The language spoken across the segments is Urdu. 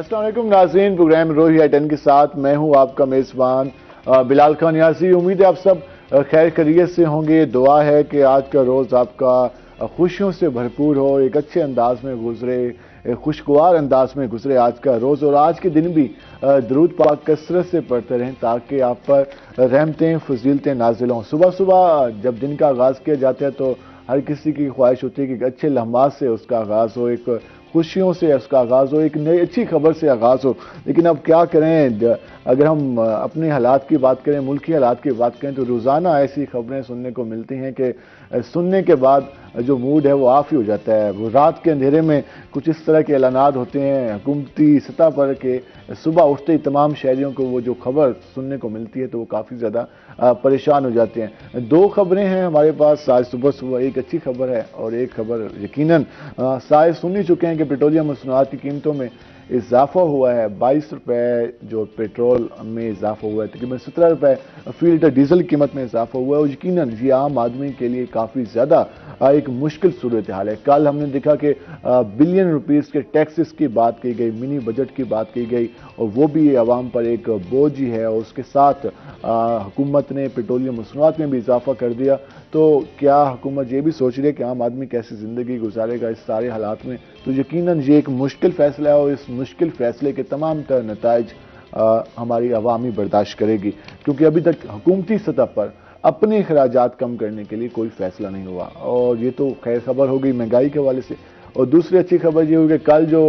السلام علیکم ناظرین، پروگرام روہی آئی 10 کے ساتھ میں ہوں آپ کا میزبان بلال خان نیازی۔ امید ہے آپ سب خیر خیریت سے ہوں گے۔ دعا ہے کہ آج کا روز آپ کا خوشیوں سے بھرپور ہو، ایک اچھے انداز میں گزرے، ایک خوشگوار انداز میں گزرے آج کا روز، اور آج کے دن بھی درود پاک کثرت سے پڑھتے رہیں تاکہ آپ پر رحمتیں فضیلتیں نازل ہوں۔ صبح صبح جب دن کا آغاز کیا جاتا ہے تو ہر کسی کی خواہش ہوتی ہے کہ ایک اچھے لمحات سے اس کا آغاز ہو، ایک خوشیوں سے اس کا آغاز ہو، ایک نئی اچھی خبر سے آغاز ہو۔ لیکن اب کیا کریں، اگر ہم اپنے حالات کی بات کریں، ملکی حالات کی بات کریں، تو روزانہ ایسی خبریں سننے کو ملتی ہیں کہ سننے کے بعد جو موڈ ہے وہ آف ہی ہو جاتا ہے۔ وہ رات کے اندھیرے میں کچھ اس طرح کے اعلانات ہوتے ہیں حکومتی سطح پر کہ صبح اٹھتے ہی تمام شہریوں کو وہ جو خبر سننے کو ملتی ہے تو وہ کافی زیادہ پریشان ہو جاتے ہیں۔ دو خبریں ہیں ہمارے پاس آج صبح، ایک اچھی خبر ہے اور ایک خبر یقیناً سارے سن ہی چکے ہیں کہ پیٹرولیم مصنوعات کی قیمتوں میں اضافہ ہوا ہے۔ 22 روپے جو پیٹرول میں اضافہ ہوا ہے، تقریباً 17 روپے فی لیٹر ڈیزل قیمت میں اضافہ ہوا ہے، اور یقیناً یہ عام آدمی کے لیے کافی زیادہ ایک مشکل صورتحال ہے۔ کل ہم نے دیکھا کہ بلین روپیز کے ٹیکسز کی بات کی گئی، منی بجٹ کی بات کی گئی، اور وہ بھی عوام پر ایک بوجھ ہی ہے، اور اس کے ساتھ حکومت نے پیٹرولیم مصنوعات میں بھی اضافہ کر دیا۔ تو کیا حکومت یہ بھی سوچ رہی ہے کہ عام آدمی کیسے زندگی گزارے گا اس سارے حالات میں؟ تو یقیناً یہ ایک مشکل فیصلہ ہے، اور اس مشکل فیصلے کے تمام تر نتائج ہماری عوامی برداشت کرے گی، کیونکہ ابھی تک حکومتی سطح پر اپنے اخراجات کم کرنے کے لیے کوئی فیصلہ نہیں ہوا۔ اور یہ تو خیر خبر ہو گئی مہنگائی کے حوالے سے، اور دوسری اچھی خبر یہ ہوئی کہ کل جو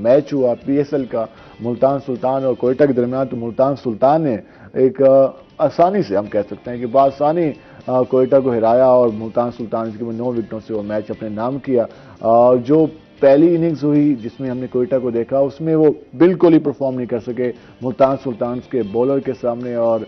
میچ ہوا پی ایس ایل کا ملتان سلطان اور کوئٹہ کے درمیان، تو ملتان سلطان نے ایک آسانی سے ہم کہہ سکتے ہیں کہ بآسانی کوئٹہ کو ہرایا، اور ملتان سلطان کے 9 وکٹوں سے وہ میچ اپنے نام کیا۔ جو پہلی اننگز ہوئی جس میں ہم نے کوئٹہ کو دیکھا، اس میں وہ بالکل ہی پرفارم نہیں کر سکے ملتان سلطان کے بولر کے سامنے، اور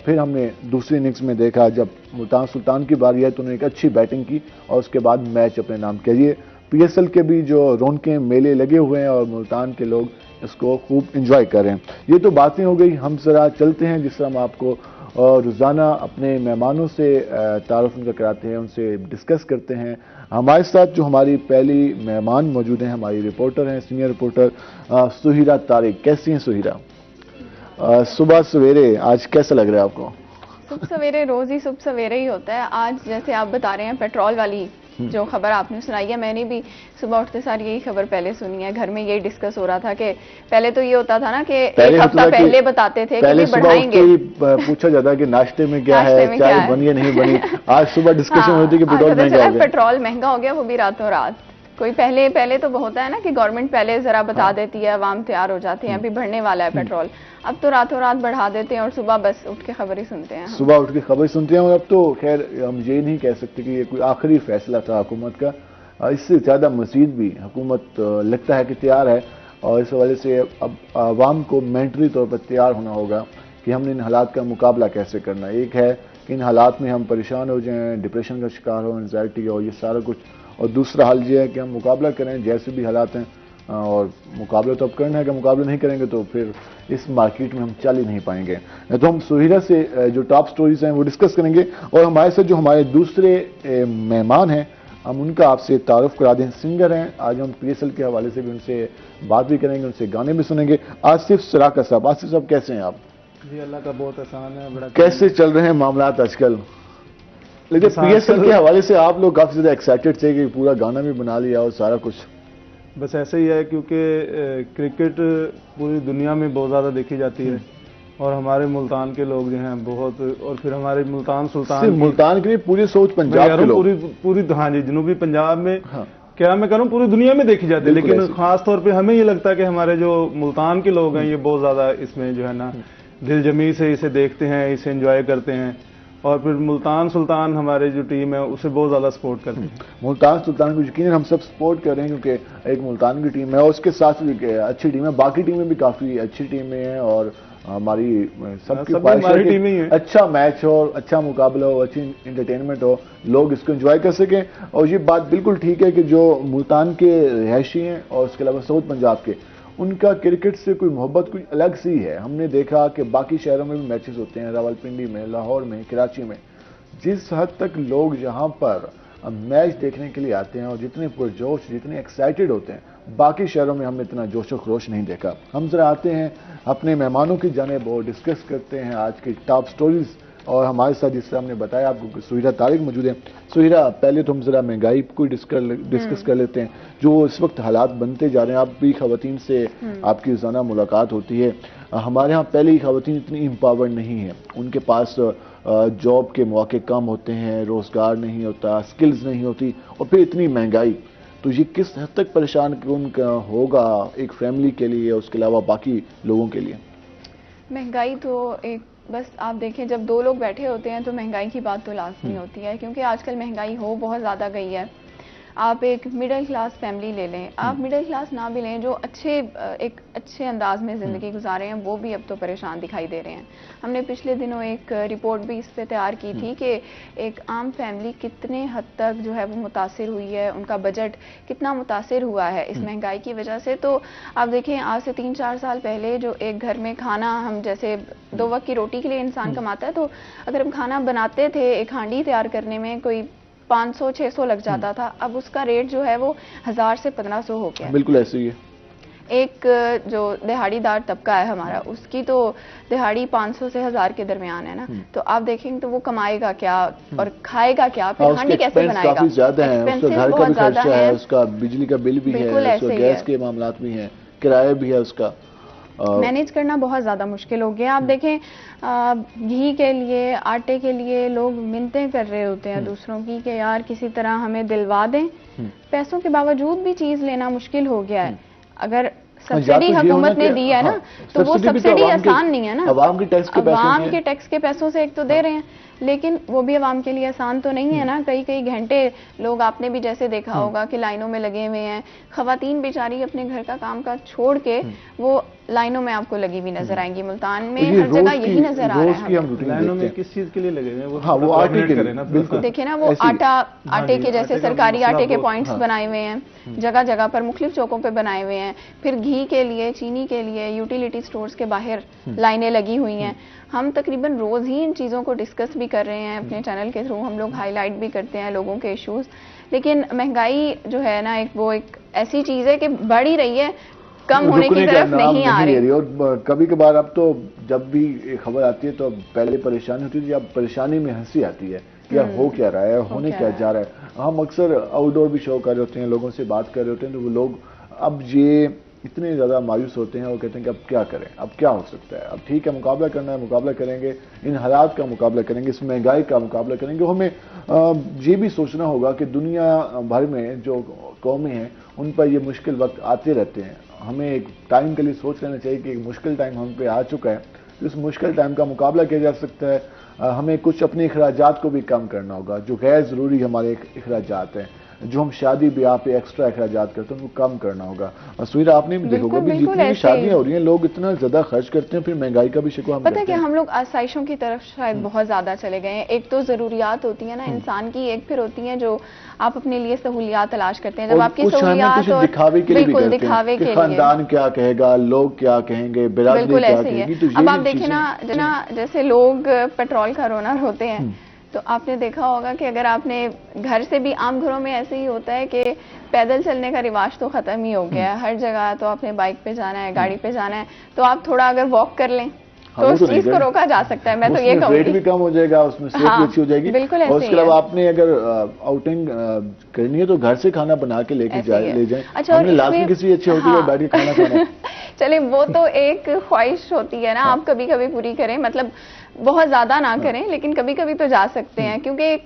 پھر ہم نے دوسری اننگز میں دیکھا جب ملتان سلطان کی باری ہے تو انہوں نے ایک اچھی بیٹنگ کی اور اس کے بعد میچ اپنے نام کیا۔ یہ پی ایس ایل کے بھی جو رونقیں میلے لگے ہوئے ہیں اور ملتان کے لوگ اس کو خوب انجوائے کر رہے ہیں۔ یہ تو باتیں ہو گئی، ہم ذرا چلتے ہیں جس طرح ہم آپ کو روزانہ اپنے مہمانوں سے تعارف ان کا کراتے ہیں، ان سے ڈسکس کرتے ہیں۔ ہمارے ساتھ جو ہماری پہلی مہمان موجود ہیں، ہماری رپورٹر ہیں، سینئر رپورٹر سہیرہ طارق۔ کیسی ہیں سہیرہ؟ صبح سویرے آج کیسا لگ رہا ہے آپ کو؟ صبح سویرے روز ہی صبح سویرے ہی ہوتا ہے۔ آج جیسے آپ بتا رہے ہیں پیٹرول والی جو خبر آپ نے سنائی ہے، میں نے بھی صبح اٹھتے سار یہی خبر پہلے سنی ہے۔ گھر میں یہی ڈسکس ہو رہا تھا کہ پہلے تو یہ ہوتا تھا نا کہ ایک ہفتہ پہلے بتاتے تھے کہ بڑھائیں گے، پوچھا جاتا کہ ناشتے میں کیا ہے، چائے بنی ہے نہیں بنی۔ آج صبح ڈسکشن ہوتی کہ پیٹرول مہنگا ہو گیا۔ پیٹرول مہنگا ہو گیا، وہ بھی راتوں رات۔ کوئی پہلے تو ہوتا ہے نا کہ گورنمنٹ پہلے ذرا بتا دیتی ہے، عوام تیار ہو جاتے ہیں ابھی بڑھنے والا ہے پیٹرول، اب تو راتوں رات بڑھا دیتے ہیں اور صبح بس اٹھ کے خبر ہی سنتے ہیں۔ صبح اٹھ کے خبر سنتے ہیں، اور اب تو خیر ہم یہ نہیں کہہ سکتے کہ یہ کوئی آخری فیصلہ تھا حکومت کا، اس سے زیادہ مزید بھی حکومت لگتا ہے کہ تیار ہے، اور اس حوالے سے اب عوام کو مینٹلی طور پر تیار ہونا ہوگا کہ ہم نے ان حالات کا مقابلہ کیسے کرنا ہے۔ ایک ہے کہ ان حالات میں ہم پریشان ہو جائیں، ڈپریشن کا شکار ہو، انزائٹی اور یہ سارا کچھ، اور دوسرا حل یہ ہے کہ ہم مقابلہ کریں جیسے بھی حالات ہیں، اور مقابلہ تو اب کرنا ہے کہ مقابلہ نہیں کریں گے تو پھر اس مارکیٹ میں ہم چل ہی نہیں پائیں گے۔ تو ہم سہیرہ سے جو ٹاپ سٹوریز ہیں وہ ڈسکس کریں گے، اور ہمارے ساتھ جو ہمارے دوسرے مہمان ہیں ہم ان کا آپ سے تعارف کرا دیں۔ سنگر ہیں، آج ہم پی ایس ایل کے حوالے سے بھی ان سے بات بھی کریں گے، ان سے گانے بھی سنیں گے۔ آصف سراقہ صاحب، آصف صاحب کیسے ہیں آپ؟ جی اللہ کا بہت احسان ہے، بڑا کیسے چل رہے ہیں معاملات آج کل؟ لیکن پی ایس ایل کے حوالے سے آپ لوگ کافی زیادہ ایکسائٹڈ تھے کہ پورا گانا بھی بنا لیا اور سارا کچھ۔ بس ایسے ہی ہے کیونکہ کرکٹ پوری دنیا میں بہت زیادہ دیکھی جاتی ہے، اور ہمارے ملتان کے لوگ جو ہیں بہت، اور پھر ہمارے ملتان سلطان، صرف ملتان کے لیے پوری سوچ پنجاب کے لوگ، پوری ہاں جی جنوبی پنجاب میں کیا میں کہوں پوری دنیا میں دیکھی جاتی ہے، لیکن خاص طور پہ ہمیں یہ لگتا ہے کہ ہمارے جو ملتان کے لوگ ہیں یہ بہت زیادہ اس میں جو ہے نا دل جمی سے اسے دیکھتے ہیں، اسے انجوائے کرتے ہیں، اور پھر ملتان سلطان ہمارے جو ٹیم ہے اسے بہت زیادہ سپورٹ کرتے ہیں۔ ملتان سلطان کو یقیناً ہم سب سپورٹ کر رہے ہیں کیونکہ ایک ملتان کی ٹیم ہے اور اس کے ساتھ بھی اچھی ٹیم ہے، باقی ٹیمیں بھی کافی اچھی ٹیمیں ہیں، اور ہماری سب کی خواہش ہے کہ اچھا میچ ہو، اچھا مقابلہ ہو، اچھی انٹرٹینمنٹ ہو، لوگ اس کو انجوائے کر سکیں۔ اور یہ بات بالکل ٹھیک ہے کہ جو ملتان کے رہائشی ہیں اور اس کے علاوہ ساؤتھ پنجاب کے، ان کا کرکٹ سے کوئی محبت کوئی الگ سی ہے۔ ہم نے دیکھا کہ باقی شہروں میں بھی میچز ہوتے ہیں، راولپنڈی میں، لاہور میں، کراچی میں، جس حد تک لوگ یہاں پر میچ دیکھنے کے لیے آتے ہیں اور جتنے پرجوش جتنے ایکسائٹڈ ہوتے ہیں باقی شہروں میں ہم نے اتنا جوش و خروش نہیں دیکھا. ہم ذرا آتے ہیں اپنے مہمانوں کی جانب اور ڈسکس کرتے ہیں آج کی ٹاپ سٹوریز. اور ہمارے ساتھ جس طرح ہم نے بتایا آپ کو سہیرہ طارق موجود ہیں. سہیرہ, پہلے تو ہم ذرا مہنگائی کو ڈسکس کر لیتے ہیں جو اس وقت حالات بنتے جا رہے ہیں. آپ بھی خواتین سے آپ کی روزانہ ملاقات ہوتی ہے. ہمارے ہاں پہلے ہی خواتین اتنی امپاور نہیں ہیں, ان کے پاس جاب کے مواقع کم ہوتے ہیں, روزگار نہیں ہوتا, سکلز نہیں ہوتی, اور پھر اتنی مہنگائی. تو یہ کس حد تک پریشان کن ہوگا ایک فیملی کے لیے, اس کے علاوہ باقی لوگوں کے لیے؟ مہنگائی تو ایک بس آپ دیکھیں جب دو لوگ بیٹھے ہوتے ہیں تو مہنگائی کی بات تو لازمی ہوتی ہے, کیونکہ آج کل مہنگائی ہو بہت زیادہ گئی ہے. آپ ایک مڈل کلاس فیملی لے لیں, آپ مڈل کلاس نہ بھی لیں, جو ایک اچھے انداز میں زندگی گزارے ہیں وہ بھی اب تو پریشان دکھائی دے رہے ہیں. ہم نے پچھلے دنوں ایک رپورٹ بھی اس پہ تیار کی تھی کہ ایک عام فیملی کتنے حد تک جو ہے وہ متاثر ہوئی ہے, ان کا بجٹ کتنا متاثر ہوا ہے اس مہنگائی کی وجہ سے. تو آپ دیکھیں آج سے 3-4 سال پہلے جو ایک گھر میں کھانا, ہم جیسے 2 وقت کی روٹی کے لیے انسان کماتا ہے, تو اگر ہم کھانا بناتے تھے ایک ہانڈی تیار کرنے میں کوئی 500-600 لگ جاتا تھا, اب اس کا ریٹ جو ہے وہ 1000 سے 1500 ہو گیا. بالکل ایسے ہی ہے. ایک جو دہاڑی دار طبقہ ہے ہمارا, اس کی تو دہاڑی 500 سے 1000 کے درمیان ہے نا. تو آپ دیکھیں تو وہ کمائے گا کیا اور کھائے گا کیا, پھر ہانڈی کیسے بنائے گا؟ کافی زیادہ ہیں, اس کا گھر کا بھی خرچہ ہے, اس کا بجلی کا بل بھی ہے, اس کا گیس کے معاملات بھی ہیں, کرایہ بھی ہے, اس کا مینیج کرنا بہت زیادہ مشکل ہو گیا. آپ دیکھیں گھی کے لیے, آٹے کے لیے لوگ منتیں کر رہے ہوتے ہیں دوسروں کی کہ یار کسی طرح ہمیں دلوا دیں. پیسوں کے باوجود بھی چیز لینا مشکل ہو گیا ہے. اگر سبسڈی حکومت نے دی ہے نا, تو وہ سبسڈی آسان نہیں ہے نا. عوام کے ٹیکس کے پیسوں سے ایک تو دے رہے ہیں, لیکن وہ بھی عوام کے لیے آسان تو نہیں ہے نا. کئی گھنٹے لوگ, آپ نے بھی جیسے دیکھا ہوگا کہ لائنوں میں لگے ہوئے ہیں. خواتین بیچاری اپنے گھر کا کام کاج چھوڑ کے وہ لائنوں میں آپ کو لگی ہوئی نظر آئیں گی. ملتان میں ہر جگہ یہی نظر آ رہا ہے. لائنوں میں کس چیز کے لیے لگے ہوئے ہیں؟ ہاں وہ آٹے کے لیے. دیکھیں نا, وہ آٹے کے جیسے سرکاری آٹے کے پوائنٹس بنائے ہوئے ہیں جگہ جگہ پر, مختلف چوکوں پہ بنائے ہوئے ہیں. پھر گھی کے لیے, چینی کے لیے یوٹیلیٹی سٹورز کے باہر لائنیں لگی ہوئی ہیں. ہم تقریباً روز ہی ان چیزوں کو ڈسکس بھی کر رہے ہیں اپنے چینل کے تھرو, ہم لوگ ہائی لائٹ بھی کرتے ہیں لوگوں کے ایشوز. لیکن مہنگائی جو ہے نا وہ ایک ایسی چیز ہے کہ بڑھ ہی رہی ہے, کم ہونے کی طرف نہیں آ رہی. اور کبھی کبھار اب تو جب بھی خبر آتی ہے تو پہلے پریشانی ہوتی تھی, اب پریشانی میں ہنسی آتی ہے کہ ہو کیا رہا ہے, ہونے کیا جا رہا ہے. ہم اکثر آؤٹ ڈور بھی شو کر رہے ہوتے ہیں, لوگوں سے بات کر رہے ہوتے ہیں, تو وہ لوگ اب یہ اتنے زیادہ مایوس ہوتے ہیں اور کہتے ہیں کہ اب کیا کریں, اب کیا ہو سکتا ہے, اب ٹھیک ہے مقابلہ کرنا ہے, مقابلہ کریں گے, ان حالات کا مقابلہ کریں گے, اس مہنگائی کا مقابلہ کریں گے. ہمیں یہ بھی سوچنا ہوگا کہ دنیا بھر میں جو قومیں ہیں ان پر یہ مشکل وقت آتے رہتے ہیں. ہمیں ایک ٹائم کے لیے سوچ لینا چاہیے کہ ایک مشکل ٹائم ہم پہ آ چکا ہے, اس مشکل ٹائم کا مقابلہ کیا جا سکتا ہے. ہمیں کچھ اپنے اخراجات کو بھی کم کرنا ہوگا, جو غیر ضروری ہمارے اخراجات ہیں, جو ہم شادی بیاہ پہ ایکسٹرا اخراجات کرتے ہیں ان کو کم کرنا ہوگا. سہیرہ آپ نے بھی دیکھا ہوگا جتنی بھی شادیاں ہو رہی ہیں لوگ اتنا زیادہ خرچ کرتے ہیں, پھر مہنگائی کا بھی شکوہ ہم کرتے ہیں. پتہ ہے کہ ہم لوگ آسائشوں کی طرف شاید بہت زیادہ چلے گئے ہیں. ایک تو ضروریات ہوتی ہیں نا انسان کی, ایک پھر ہوتی ہیں جو آپ اپنے لیے سہولیات تلاش کرتے ہیں. جب آپ کی سہولیات اور دکھاوے کے لیے بھی بالکل دکھاوے کے لیے, خاندان کیا کہے گا, لوگ کیا کہیں گے, برادری کیا کہے گی. اب آپ دیکھیں نا جیسے لوگ پیٹرول کا رونا روتے ہیں, تو آپ نے دیکھا ہوگا کہ اگر آپ نے گھر سے بھی, عام گھروں میں ایسے ہی ہوتا ہے کہ پیدل چلنے کا رواج تو ختم ہی ہو گیا ہے. ہر جگہ تو آپ نے بائک پہ جانا ہے, گاڑی پہ جانا ہے, تو آپ تھوڑا اگر واک کر لیں تو اس چیز کو روکا جا سکتا ہے. میں تو یہ کہوں گی ریٹ بھی کم ہو جائے گا, اس میں صحت بھی اچھی ہو جائے گی. بالکل. اور اس کے علاوہ آپ نے اگر آؤٹنگ کرنی ہے تو گھر سے کھانا بنا کے لے جائیں. ہم نے لازمی کسی اچھے ہوٹل میں بیٹھ کے کھانا کھانا. چلے وہ تو ایک خواہش ہوتی ہے نا, آپ کبھی کبھی پوری کریں, مطلب بہت زیادہ نہ کریں, لیکن کبھی کبھی تو جا سکتے ہیں. کیونکہ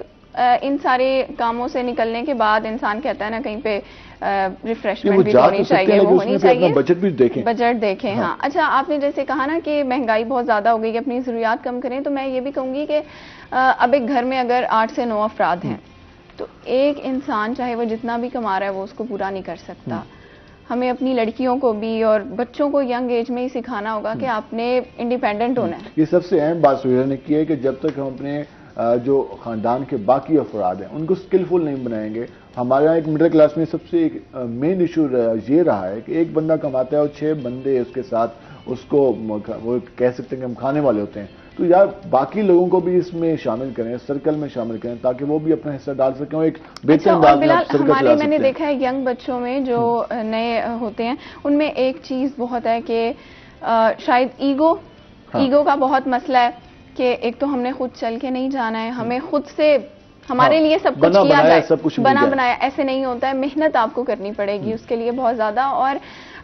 ان سارے کاموں سے نکلنے کے بعد انسان کہتا ہے نا کہیں پہ ریفریشمنٹ بھی ہونی چاہیے, وہ ہونی چاہیے, بجٹ دیکھیں. ہاں اچھا, آپ نے جیسے کہا نا کہ مہنگائی بہت زیادہ ہو گئی کہ اپنی ضروریات کم کریں, تو میں یہ بھی کہوں گی کہ اب ایک گھر میں اگر 8 سے 9 افراد ہیں تو ایک انسان چاہے وہ جتنا بھی کما رہا ہے وہ اس کو پورا نہیں کر سکتا. ہمیں اپنی لڑکیوں کو بھی اور بچوں کو ینگ ایج میں ہی سکھانا ہوگا کہ آپ نے انڈیپینڈنٹ ہونا ہے. یہ سب سے اہم بات سہیرہ نے کی ہے کہ جب تک ہم اپنے جو خاندان کے باقی افراد ہیں ان کو سکلفل نہیں بنائیں گے. ہمارے یہاں ایک مڈل کلاس میں سب سے ایک مین ایشو یہ رہا ہے کہ ایک بندہ کماتا ہے اور 6 بندے اس کے ساتھ اس کو وہ کہہ سکتے ہیں کہ ہم کھانے والے ہوتے ہیں. تو یار باقی لوگوں کو بھی اس میں شامل کریں, سرکل میں شامل کریں, تاکہ وہ بھی اپنا حصہ ڈال سکیں اور ایک بہتر انداز میں سرکل چلا سکتے ہیں. میں نے دیکھا ہے ینگ بچوں میں جو نئے ہوتے ہیں ان میں ایک چیز بہت ہے کہ شاید ایگو کا بہت مسئلہ ہے کہ ایک تو ہم نے خود چل کے نہیں جانا ہے, ہمیں خود سے ہمارے لیے سب کچھ کیا جائے, بنا بنایا ایسے نہیں ہوتا ہے, محنت آپ کو کرنی پڑے گی اس کے لیے بہت زیادہ. اور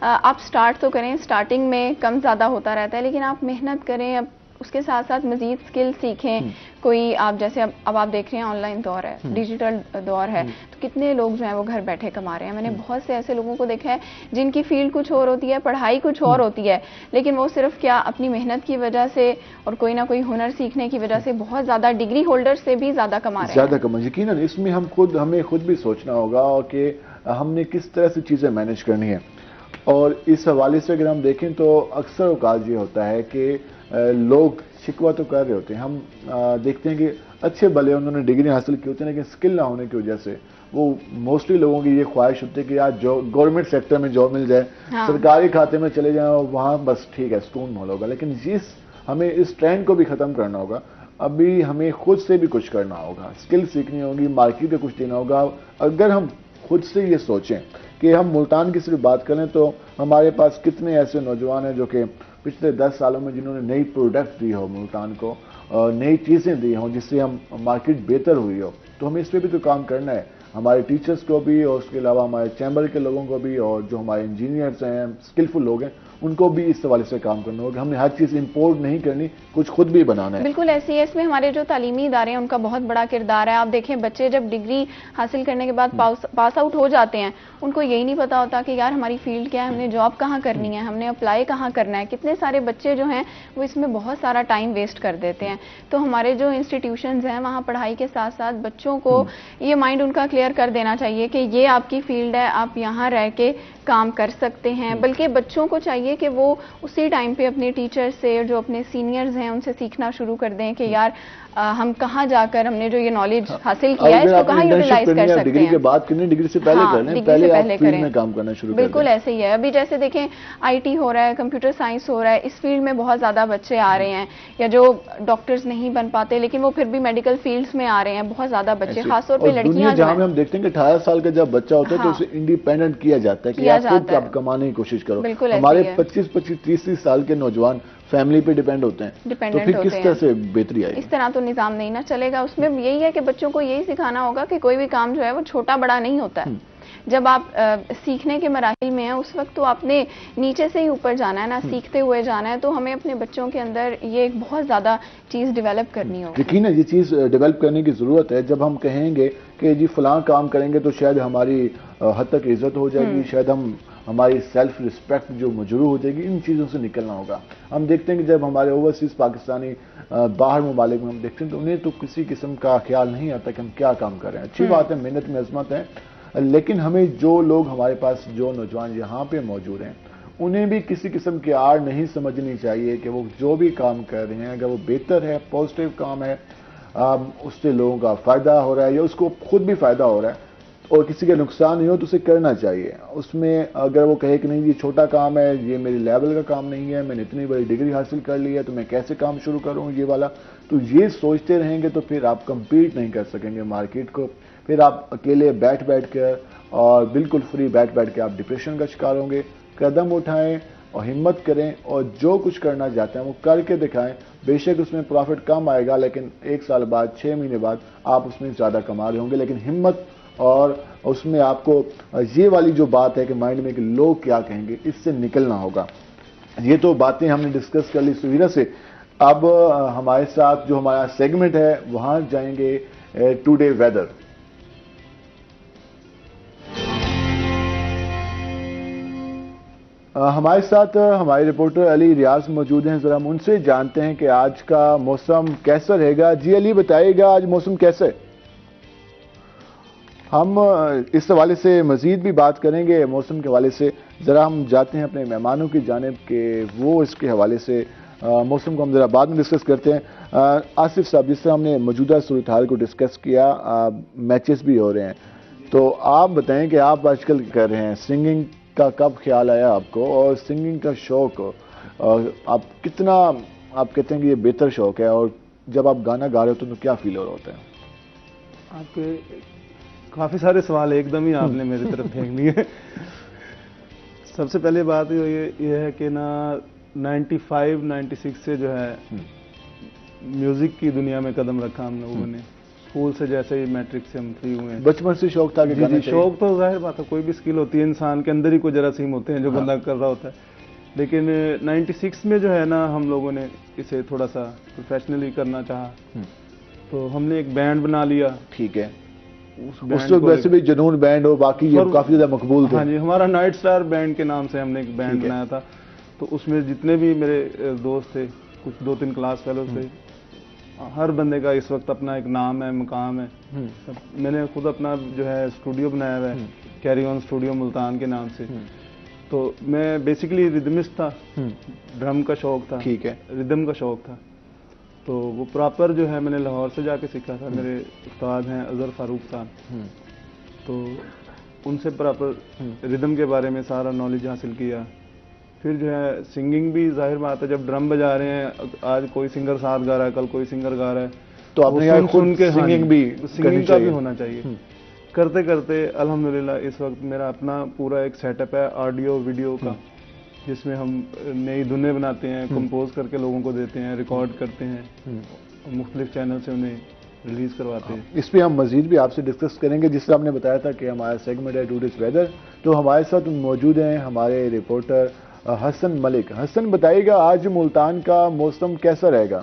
آپ سٹارٹ تو کریں, سٹارٹنگ میں کم زیادہ ہوتا رہتا ہے, لیکن آپ محنت کریں, اب اس کے ساتھ ساتھ مزید سکل سیکھیں. کوئی آپ جیسے اب آپ دیکھ رہے ہیں آن لائن دور ہے, ڈیجیٹل دور ہے, تو کتنے لوگ جو ہیں وہ گھر بیٹھے کما رہے ہیں. میں نے بہت سے ایسے لوگوں کو دیکھا ہے جن کی فیلڈ کچھ اور ہوتی ہے, پڑھائی کچھ اور ہوتی ہے, لیکن وہ صرف کیا اپنی محنت کی وجہ سے اور کوئی نہ کوئی ہنر سیکھنے کی وجہ سے بہت زیادہ ڈگری ہولڈر سے بھی زیادہ کما رہے ہیں. زیادہ کما, یقیناً اس میں ہمیں خود بھی سوچنا ہوگا کہ ہم نے کس طرح سے چیزیں مینیج کرنی ہے. اور اس حوالے سے اگر ہم دیکھیں تو اکثر اوقات یہ ہوتا ہے کہ لوگ شکوہ تو کر رہے ہوتے ہیں, ہم دیکھتے ہیں کہ اچھے بھلے انہوں نے ڈگری حاصل کی ہوتی ہے, لیکن سکل نہ ہونے کی وجہ سے وہ موسٹلی لوگوں کی یہ خواہش ہوتی ہے کہ یار جو گورنمنٹ سیکٹر میں جاب مل جائے, سرکاری کھاتے میں چلے جائیں, وہاں بس ٹھیک ہے سکون مول ہوگا. لیکن ہمیں اس ٹرینڈ کو بھی ختم کرنا ہوگا. ابھی ہمیں خود سے بھی کچھ کرنا ہوگا, سکل سیکھنی ہوگی, مارکیٹ پہ کچھ دینا ہوگا. اگر ہم خود سے یہ سوچیں کہ ہم ملتان کی صرف بات کریں تو ہمارے پاس کتنے ایسے نوجوان ہیں جو کہ پچھلے 10 سالوں میں جنہوں نے نئی پروڈکٹ دی ہو ملتان کو, نئی چیزیں دی ہوں جس سے ہم مارکیٹ بہتر ہوئی ہو. تو ہمیں اس پہ بھی تو کام کرنا ہے, ہمارے ٹیچرز کو بھی اور اس کے علاوہ ہمارے چیمبر کے لوگوں کو بھی, اور جو ہمارے انجینئرز ہیں, اسکلفل لوگ ہیں, ان کو بھی اس حوالے سے کام کرنا ہوگا. ہم نے ہر چیز امپورٹ نہیں کرنی, کچھ خود بھی بنانا ہے. بالکل ایسی ہے. اس میں ہمارے جو تعلیمی ادارے ہیں ان کا بہت بڑا کردار ہے. آپ دیکھیں بچے جب ڈگری حاصل کرنے کے بعد پاس آؤٹ ہو جاتے ہیں, ان کو یہی نہیں پتا ہوتا کہ یار ہماری فیلڈ کیا ہے, ہم نے جاب کہاں کرنی ہے, ہم نے اپلائی کہاں کرنا ہے. کتنے سارے بچے جو ہیں وہ اس میں بہت سارا ٹائم ویسٹ کر دیتے ہیں. تو ہمارے جو انسٹیٹیوشنز ہیں وہاں پڑھائی کے ساتھ ساتھ بچوں کو یہ مائنڈ ان کا کلیئر کر دینا چاہیے کہ یہ آپ کی فیلڈ ہے, آپ یہاں رہ کے کام کر سکتے ہیں. بلکہ بچوں کو چاہیے کہ وہ اسی ٹائم پہ اپنے ٹیچر سے اور جو اپنے سینئرز ہیں ان سے سیکھنا شروع کر دیں کہ یار ہم کہاں جا کر ہم نے جو یہ نالج حاصل کیا ہے اس کو کہاں یوٹیلائز کر سکتے ہیں. ڈگری کے بعد کریں, ڈگری سے پہلے کریں, پہلے آپ فیلڈ میں کام کرنا شروع کریں. بالکل ایسے ہی ہے. ابھی جیسے دیکھیں آئی ٹی ہو رہا ہے, کمپیوٹر سائنس ہو رہا ہے, اس فیلڈ میں بہت زیادہ بچے آ رہے ہیں, یا جو ڈاکٹرز نہیں بن پاتے لیکن وہ پھر بھی میڈیکل فیلڈز میں آ رہے ہیں, بہت زیادہ بچے, خاص طور پہ لڑکیاں جہاں میں ہم دیکھتے ہیں کہ 18 سال کا جب بچہ ہوتا ہے تو اسے انڈیپینڈنٹ کیا جاتا ہے کہ آپ خود آپ کمانے کی کوشش کرو. ہمارے 25-30 سال کے نوجوان فیملی پہ ڈیپینڈ ہوتے ہیں, تو پھر کس طرح سے بہتری آئے گی؟ اس طرح تو نظام نہیں نہ چلے گا. اس میں یہی ہے کہ بچوں کو یہی سکھانا ہوگا کہ کوئی بھی کام جو ہے وہ چھوٹا بڑا نہیں ہوتا ہے. جب آپ سیکھنے کے مراحل میں ہیں اس وقت تو آپ نے نیچے سے ہی اوپر جانا ہے نا, سیکھتے ہوئے جانا ہے. تو ہمیں اپنے بچوں کے اندر یہ ایک بہت زیادہ چیز ڈیولپ کرنی ہوگی. یقیناً یہ چیز ڈیولپ کرنے کی ضرورت ہے. جب ہم کہیں گے کہ جی فلاں کام کریں گے تو شاید ہماری حد تک عزت ہو جائے گی, شاید ہماری سیلف رسپیکٹ جو مجروح ہو جائے گی, ان چیزوں سے نکلنا ہوگا. ہم دیکھتے ہیں کہ جب ہمارے اوورسیز پاکستانی باہر ممالک میں ہم دیکھتے ہیں تو انہیں تو کسی قسم کا خیال نہیں آتا کہ ہم کیا کام کر رہے ہیں. اچھی بات ہے, محنت میں عظمت ہے, لیکن ہمیں جو لوگ ہمارے پاس جو نوجوان یہاں پہ موجود ہیں انہیں بھی کسی قسم کی آڑ نہیں سمجھنی چاہیے کہ وہ جو بھی کام کر رہے ہیں اگر وہ بہتر ہے, پازیٹیو کام ہے, اس سے لوگوں کا فائدہ ہو رہا ہے یا اس کو خود بھی فائدہ ہو رہا ہے اور کسی کا نقصان نہیں ہو تو اسے کرنا چاہیے. اس میں اگر وہ کہے کہ نہیں یہ چھوٹا کام ہے, یہ میری لیول کا کام نہیں ہے, میں نے اتنی بڑی ڈگری حاصل کر لی ہے تو میں کیسے کام شروع کروں یہ والا, تو یہ سوچتے رہیں گے تو پھر آپ کمپیٹ نہیں کر سکیں گے مارکیٹ کو. پھر آپ اکیلے بیٹھ کر اور بالکل فری بیٹھ کے آپ ڈپریشن کا شکار ہوں گے. قدم اٹھائیں اور ہمت کریں اور جو کچھ کرنا چاہتے ہیں وہ کر کے دکھائیں. بے شک اس میں پروفٹ کم آئے گا, لیکن 1 سال بعد 6 مہینے بعد آپ اس میں زیادہ کما رہے ہوں گے. لیکن ہمت اور اس میں آپ کو یہ والی جو بات ہے کہ مائنڈ میں کہ لوگ کیا کہیں گے, اس سے نکلنا ہوگا. یہ تو باتیں ہم نے ڈسکس کر لی سویرا سے. اب ہمارے ساتھ جو ہمارا سیگمنٹ ہے وہاں جائیں گے ٹوڈے ویدر. ہمارے ساتھ ہمارے رپورٹر علی ریاض موجود ہیں. ذرا ہم ان سے جانتے ہیں کہ آج کا موسم کیسا رہے گا. جی علی بتائیے گا آج موسم کیسا ہے؟ ہم اس حوالے سے مزید بھی بات کریں گے موسم کے حوالے سے. ذرا ہم جاتے ہیں اپنے مہمانوں کی جانب کہ وہ اس کے حوالے سے موسم کو ہم ذرا بعد میں ڈسکس کرتے ہیں. آصف صاحب, جس طرح ہم نے موجودہ صورتحال کو ڈسکس کیا, میچز بھی ہو رہے ہیں, تو آپ بتائیں کہ آپ آج کل کر رہے ہیں, سنگنگ کا کب خیال آیا آپ کو, اور سنگنگ کا شوق آپ کتنا آپ کہتے ہیں کہ یہ بہتر شوق ہے, اور جب آپ گانا گا رہے ہوتے ہیں تو کیا فیل ہو رہا ہوتا ہے؟ آپ کے کافی سارے سوال ایک دم ہی آپ نے میری طرف پھینک لیے. سب سے پہلے بات یہ ہے کہ نا 95 96 سے جو ہے میوزک کی دنیا میں قدم رکھا ہم لوگوں نے. اسکول سے جیسے ہی میٹرک سے ہم فری ہوئے ہیں. بچپن سے شوق تھا کہ جی شوق تو ظاہر بات ہے, کوئی بھی اسکل ہوتی ہے انسان کے اندر ہی کوئی جراثیم ہوتے ہیں جو بندہ کر رہا ہوتا ہے. لیکن 96 میں جو ہے نا ہم لوگوں نے اسے تھوڑا سا پروفیشنلی کرنا چاہا, تو ہم نے ایک بینڈ بنا لیا. ٹھیک ہے, اس وقت ویسے بھی جنون بینڈ ہو, باقی یہ کافی زیادہ مقبول تھے. ہاں جی, ہمارا نائٹ سٹار بینڈ کے نام سے ہم نے ایک بینڈ بنایا تھا. تو اس میں جتنے بھی میرے دوست تھے, کچھ 2-3 کلاس فیلو تھے, ہر بندے کا اس وقت اپنا ایک نام ہے, مقام ہے. میں نے خود اپنا جو ہے اسٹوڈیو بنایا ہوا ہے, کیری آن اسٹوڈیو ملتان کے نام سے. تو میں بیسیکلی ریدمسٹ تھا, ڈرم کا شوق تھا, ٹھیک ہے, ریدم کا شوق تھا. تو وہ پراپر جو ہے میں نے لاہور سے جا کے سیکھا تھا. میرے استاد ہیں اظہر فاروق صاحب, تو ان سے پراپر ریدم کے بارے میں سارا نالج حاصل کیا. پھر جو ہے سنگنگ بھی ظاہر بات ہے, جب ڈرم بجا رہے ہیں, آج کوئی سنگر ساتھ گا رہا ہے, کل کوئی سنگر گا رہا ہے, تو آپ نے سن کے سنگنگ کا بھی ہونا چاہیے. کرتے کرتے الحمدللہ اس وقت میرا اپنا پورا ایک سیٹ اپ ہے آڈیو ویڈیو کا, جس میں ہم نئی دھنیں بناتے ہیں, کمپوز کر کے لوگوں کو دیتے ہیں, ریکارڈ کرتے ہیں, مختلف چینل سے انہیں ریلیز کرواتے ہیں. اس پہ ہم مزید بھی آپ سے ڈسکس کریں گے. جس طرح آپ نے بتایا تھا کہ ہمارا سیگمنٹ ہے ٹوڈیز ویدر, تو ہمارے ساتھ موجود ہیں ہمارے رپورٹر حسن ملک. حسن بتائیے گا آج ملتان کا موسم کیسا رہے گا؟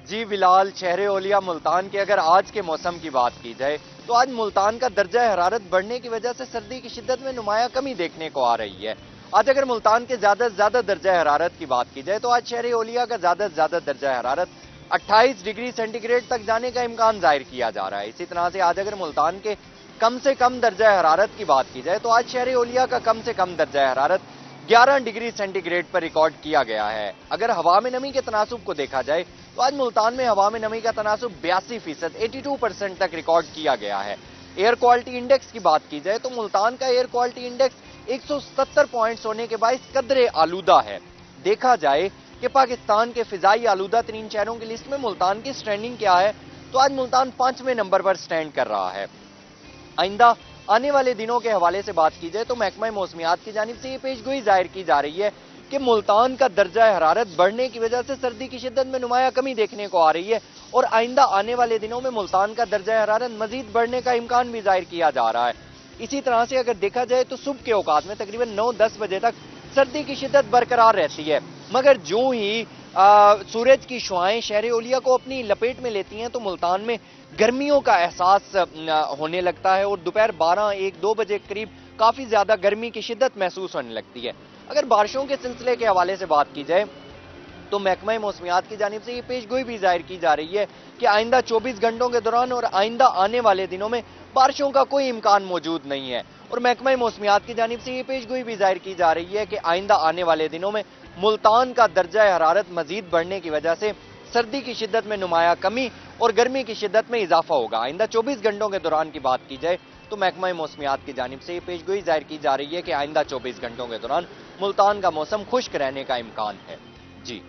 جی بلال, شہر اولیا ملتان کے اگر آج کے موسم کی بات کی جائے تو آج ملتان کا درجہ حرارت بڑھنے کی وجہ سے سردی کی شدت میں نمایاں کمی دیکھنے کو آ رہی ہے. آج اگر ملتان کے زیادہ سے زیادہ درجہ حرارت کی بات کی جائے تو آج شہر اولیا کا زیادہ سے زیادہ درجہ حرارت 28 ڈگری سینٹی گریڈ تک جانے کا امکان ظاہر کیا جا رہا ہے. اسی طرح سے آج اگر ملتان کے کم سے کم درجہ حرارت کی بات کی جائے تو آج شہر اولیا کا کم سے کم درجہ حرارت 11 ڈگری سینٹی گریڈ پر ریکارڈ کیا گیا ہے. اگر ہوا میں نمی کے تناسب کو دیکھا جائے تو آج ملتان میں ہوا میں نمی کا تناسب 82%, 82% تک ریکارڈ کیا گیا ہے. ایئر کوالٹی انڈیکس کی بات کی جائے تو ملتان کا ایئر کوالٹی انڈیکس 170 پوائنٹس ہونے کے باعث قدرے آلودہ ہے. دیکھا جائے کہ پاکستان کے فضائی آلودہ ترین شہروں کی لسٹ میں ملتان کی سٹینڈنگ کیا ہے, تو آج ملتان 5ویں نمبر پر سٹینڈ کر رہا ہے. آئندہ آنے والے دنوں کے حوالے سے بات کی جائے تو محکمہ موسمیات کی جانب سے یہ پیش گوئی ظاہر کی جا رہی ہے کہ ملتان کا درجہ حرارت بڑھنے کی وجہ سے سردی کی شدت میں نمایاں کمی دیکھنے کو آ رہی ہے, اور آئندہ آنے والے دنوں میں ملتان کا درجہ حرارت مزید بڑھنے کا امکان بھی ظاہر کیا جا رہا ہے. اسی طرح سے اگر دیکھا جائے تو صبح کے اوقات میں تقریباً 9-10 بجے تک سردی کی شدت برقرار رہتی ہے, مگر جو ہی سورج کی شعاعیں شہر اولیا کو اپنی لپیٹ میں لیتی ہیں تو ملتان میں گرمیوں کا احساس ہونے لگتا ہے, اور دوپہر 12-1-2 بجے قریب کافی زیادہ گرمی کی شدت محسوس ہونے لگتی ہے. اگر بارشوں کے سلسلے کے حوالے سے بات کی جائے تو محکمہ موسمیات کی جانب سے یہ پیش گوئی بھی ظاہر کی جا رہی ہے کہ آئندہ 24 گھنٹوں کے دوران اور آئندہ آنے والے دنوں میں بارشوں کا کوئی امکان موجود نہیں ہے. اور محکمہ موسمیات کی جانب سے یہ پیش گوئی بھی ظاہر کی جا رہی ہے کہ آئندہ آنے والے دنوں میں ملتان کا درجہ حرارت مزید بڑھنے کی وجہ سے سردی کی شدت میں نمایاں کمی اور گرمی کی شدت میں اضافہ ہوگا. آئندہ 24 گھنٹوں کے دوران کی بات کی جائے تو محکمہ موسمیات کی جانب سے یہ پیش گوئی ظاہر کی جا رہی ہے کہ آئندہ 24 گھنٹوں کے دوران ملتان کا موسم خشک رہنے کا امکان ہے. جی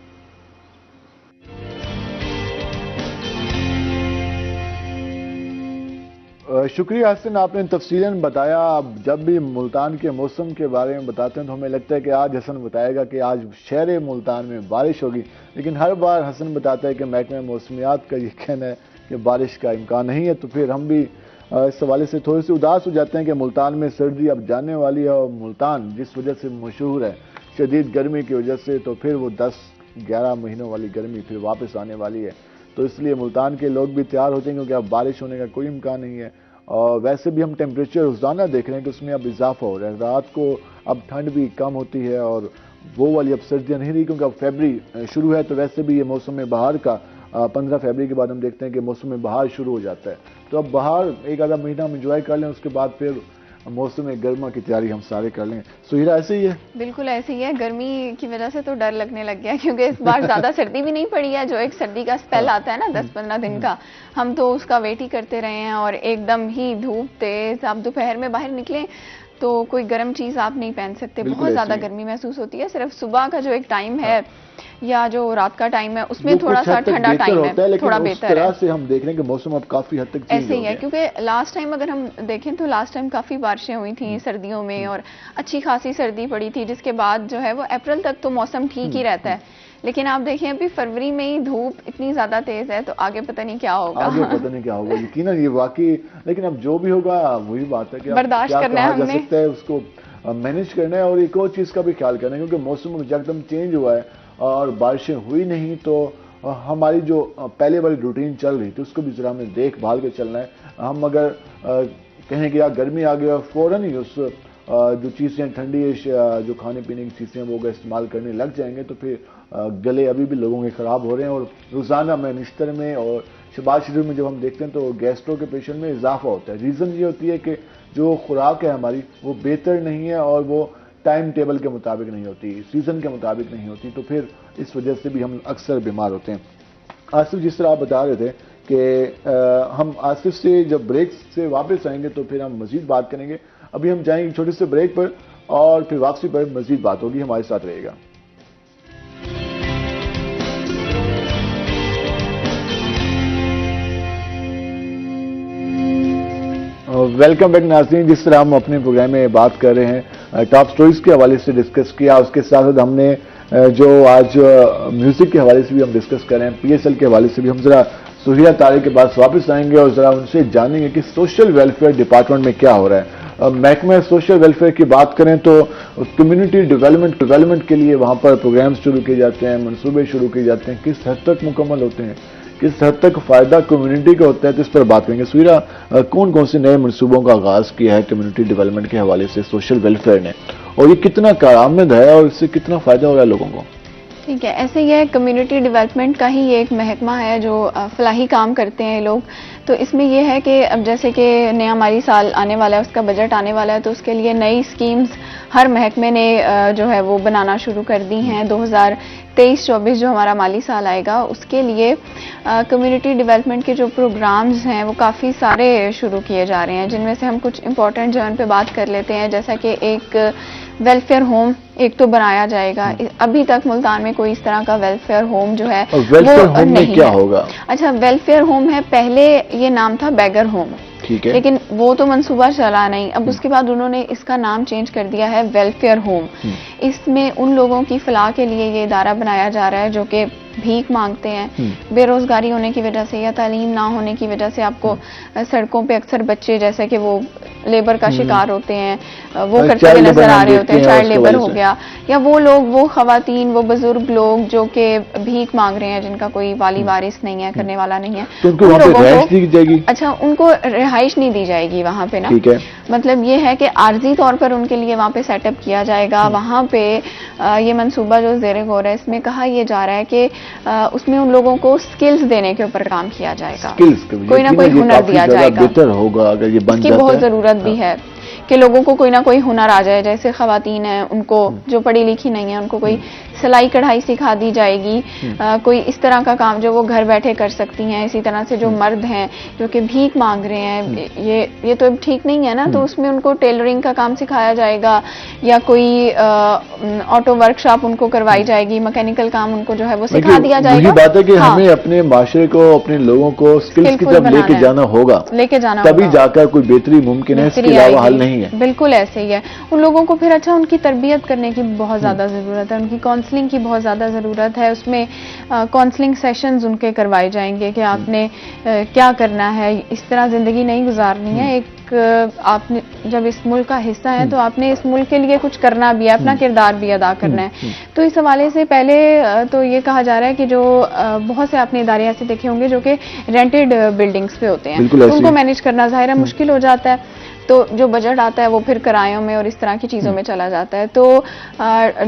شکریہ حسن, آپ نے تفصیلاً بتایا. اب جب بھی ملتان کے موسم کے بارے میں بتاتے ہیں تو ہمیں لگتا ہے کہ آج حسن بتائے گا کہ آج شہر ملتان میں بارش ہوگی, لیکن ہر بار حسن بتاتا ہے کہ محکمہ موسمیات کا یہ کہنا ہے کہ بارش کا امکان نہیں ہے. تو پھر ہم بھی اس حوالے سے تھوڑے سے اداس ہو جاتے ہیں کہ ملتان میں سردی اب جانے والی ہے, اور ملتان جس وجہ سے مشہور ہے شدید گرمی کی وجہ سے, تو پھر وہ 10-11 مہینوں والی گرمی پھر واپس آنے والی ہے. تو اس لیے ملتان کے لوگ بھی تیار ہوتے ہیں کیونکہ اب بارش ہونے کا کوئی امکان نہیں ہے. اور ویسے بھی ہم ٹیمپریچر روزانہ دیکھ رہے ہیں کہ اس میں اب اضافہ ہو رہا ہے. رات کو اب ٹھنڈ بھی کم ہوتی ہے اور وہ والی اب سردیاں نہیں رہی, کیونکہ اب فیبری شروع ہے. تو ویسے بھی یہ موسم بہار کا 15 فیبری کے بعد ہم دیکھتے ہیں کہ موسم بہار شروع ہو جاتا ہے. تو اب بہار ایک آدھا مہینہ ہم انجوائے کر لیں, اس کے بعد پھر موسم گرما کی تیاری ہم سارے کر لیں. سہیرا ایسے ہی ہے؟ بالکل ایسے ہی ہے. گرمی کی وجہ سے تو ڈر لگنے لگ گیا, کیونکہ اس بار زیادہ سردی بھی نہیں پڑی ہے. جو ایک سردی کا اسپیل آتا ہے نا 10-15 دن کا, ہم تو اس کا ویٹ ہی کرتے رہے ہیں, اور ایک دم ہی دھوپ تیز. آپ دوپہر میں باہر نکلیں تو کوئی گرم چیز آپ نہیں پہن سکتے, بہت زیادہ گرمی محسوس ہوتی ہے. صرف صبح کا جو ایک ٹائم ہے یا جو رات کا ٹائم ہے اس میں تھوڑا سا ٹھنڈا ٹائم ہے, تھوڑا بہتر ہے. سے ہم دیکھ رہے ہیں کہ موسم اب کافی حد تک ایسے ہی ہے, کیونکہ لاسٹ ٹائم اگر ہم دیکھیں تو لاسٹ ٹائم کافی بارشیں ہوئی تھیں سردیوں میں, اور اچھی خاصی سردی پڑی تھی, جس کے بعد جو ہے وہ اپریل تک تو موسم ٹھیک ہی رہتا ہے. لیکن آپ دیکھیں ابھی فروری میں ہی دھوپ اتنی زیادہ تیز ہے, تو آگے پتہ نہیں کیا ہوگا. آگے پتہ نہیں کیا ہوگا یقیناً یہ واقعی. لیکن اب جو بھی ہوگا وہی بات ہے کہ برداشت کرنا ہے ہم نے, ہے اس کو مینیج کرنا ہے. اور ایک اور چیز کا بھی خیال کرنا ہے, کیونکہ موسم ایک دم چینج ہوا ہے اور بارشیں ہوئی نہیں, تو ہماری جو پہلے والی روٹین چل رہی تھی اس کو بھی ذرا ہمیں دیکھ بھال کے چلنا ہے. ہم اگر کہیں کہ گرمی آ گئی اور فوراً ہی اس جو چیزیں ٹھنڈی جو کھانے پینے کی چیزیں وہ استعمال کرنے لگ جائیں گے, تو پھر گلے ابھی بھی لوگوں کے خراب ہو رہے ہیں. اور روزانہ میں نشتر میں اور شباز شریف میں جب ہم دیکھتے ہیں تو گیسٹرو کے پیشنٹ میں اضافہ ہوتا ہے. ریزن یہ ہوتی ہے کہ جو خوراک ہے ہماری وہ بہتر نہیں ہے, اور وہ ٹائم ٹیبل کے مطابق نہیں ہوتی, سیزن کے مطابق نہیں ہوتی, تو پھر اس وجہ سے بھی ہم اکثر بیمار ہوتے ہیں. آصف, جس طرح آپ بتا رہے تھے کہ ہم آصف سے جب بریک سے واپس آئیں گے تو پھر ہم مزید بات کریں گے. ابھی ہم جائیں گے چھوٹے سے بریک پر, اور پھر واپسی پر مزید بات ہوگی. ہمارے ساتھ رہے گا. ویلکم بیک ناظرین. جس طرح ہم اپنے پروگرام میں بات کر رہے ہیں ٹاپ سٹوریز کے حوالے سے ڈسکس کیا, اس کے ساتھ ساتھ ہم نے جو آج میوزک کے حوالے سے بھی ہم ڈسکس کر رہے ہیں, پی ایس ایل کے حوالے سے بھی ہم ذرا سہیلا طارق کے پاس واپس آئیں گے اور ذرا ان سے جانیں گے کہ سوشل ویلفیئر ڈپارٹمنٹ میں کیا ہو رہا ہے. محکمہ سوشل ویلفیئر کی بات کریں تو کمیونٹی ڈیولپمنٹ کے لیے وہاں پر پروگرامز شروع کیے جاتے ہیں, منصوبے شروع کیے جاتے ہیں. کس حد تک مکمل ہوتے ہیں, کس حد تک فائدہ کمیونٹی کا ہوتا ہے, تو اس پر بات کریں گے. سہیلا, کون کون سے نئے منصوبوں کا آغاز کیا ہے کمیونٹی ڈیولپمنٹ کے حوالے سے سوشل ویلفیئر نے, اور یہ کتنا کارآمد ہے اور اس سے کتنا فائدہ ہو رہا ہے لوگوں کو؟ ٹھیک ہے, ایسے یہ کمیونٹی ڈیولپمنٹ کا ہی ایک محکمہ ہے جو فلاحی کام کرتے ہیں لوگ. تو اس میں یہ ہے کہ اب جیسے کہ نیا مالی سال آنے والا ہے, اس کا بجٹ آنے والا ہے, تو اس کے لیے نئی اسکیمز ہر محکمے نے جو ہے وہ بنانا شروع کر دی ہیں. 2023-24 جو ہمارا مالی سال آئے گا اس کے لیے کمیونٹی ڈیولپمنٹ کے جو پروگرامز ہیں وہ کافی سارے شروع کیے جا رہے ہیں, جن میں سے ہم کچھ امپورٹنٹ جو ان پہ بات کر لیتے ہیں. جیسا کہ ایک ویلفیئر ہوم ایک تو بنایا جائے گا. ابھی تک ملتان میں کوئی اس طرح کا ویلفیئر ہوم جو ہے وہ نہیں. کیا ہوگا؟ اچھا, ویلفیئر ہوم ہے, پہلے یہ نام تھا بیگر ہوم, لیکن وہ تو منصوبہ چلا نہیں. اب اس کے بعد انہوں نے اس کا نام چینج کر دیا ہے ویلفیئر ہوم. اس میں ان لوگوں کی فلاح کے لیے یہ ادارہ بنایا جا رہا ہے جو کہ بھیک مانگتے ہیں, بے روزگاری ہونے کی وجہ سے یا تعلیم نہ ہونے کی وجہ سے. آپ کو سڑکوں پہ اکثر بچے جیسے کہ وہ لیبر کا شکار ہوتے ہیں, وہ کرتے ہوئے نظر آ رہے ہوتے ہیں, چائلڈ لیبر ہو گیا, یا وہ لوگ, وہ خواتین, وہ بزرگ لوگ جو کہ بھیک مانگ رہے ہیں, جن کا کوئی والی وارث نہیں ہے, کرنے والا نہیں ہے, ان لوگوں کو اچھا ان کو رہائش نہیں دی جائے گی وہاں پہ نا. مطلب یہ ہے کہ عارضی طور پر ان کے لیے وہاں پہ سیٹ اپ کیا جائے گا. وہاں پہ یہ منصوبہ جو زیر غور ہے, اس میں کہا یہ جا رہا ہے کہ اس میں ان لوگوں کو سکلز دینے کے اوپر کام کیا جائے گا, کوئی نہ کوئی ہنر دیا جائے گا. بہتر ہوگا اگر یہ بن جاتا ہے, اس کی بہت ضرورت بھی ہے کہ لوگوں کو کوئی نہ کوئی ہنر آ جائے. جیسے خواتین ہیں, ان کو جو پڑھی لکھی نہیں ہیں, ان کو کوئی سلائی کڑھائی سکھا دی جائے گی, کوئی اس طرح کا کام جو وہ گھر بیٹھے کر سکتی ہیں. اسی طرح سے جو مرد ہیں جو کہ بھیک مانگ رہے ہیں, یہ تو ٹھیک نہیں ہے نا, تو اس میں ان کو ٹیلرنگ کا کام سکھایا جائے گا, یا کوئی آٹو ورک شاپ ان کو کروائی جائے گی, میکینیکل کام ان کو جو ہے وہ سکھا دیا جائے گا. یہ بات ہے کہ ہمیں اپنے معاشرے کو, اپنے لوگوں کو سکلز کی طرف لے کے جانا ہوگا, تبھی جا کر کوئی بہتری ممکن ہے, اس کے علاوہ حل نہیں ہے. بالکل ایسے ہی ہے. ان لوگوں کو پھر اچھا ان کی تربیت کرنے کی بہت زیادہ ضرورت ہے, ان کی کاؤنسلنگ کی بہت زیادہ ضرورت ہے. اس میں کاؤنسلنگ سیشنز ان کے کروائے جائیں گے کہ آپ نے کیا کرنا ہے, اس طرح زندگی نہیں گزارنی ہے. ایک آپ نے جب اس ملک کا حصہ ہے تو آپ نے اس ملک کے لیے کچھ کرنا بھی ہے, اپنا کردار بھی ادا کرنا ہے. تو اس حوالے سے پہلے تو یہ کہا جا رہا ہے کہ جو بہت سے آپ نے ادارے ایسے دیکھے ہوں گے جو کہ رینٹڈ بلڈنگز پہ ہوتے ہیں, ان کو مینیج کرنا ظاہر ہے مشکل ہو جاتا ہے. تو جو بجٹ آتا ہے وہ پھر کرایوں میں اور اس طرح کی چیزوں میں چلا جاتا ہے. تو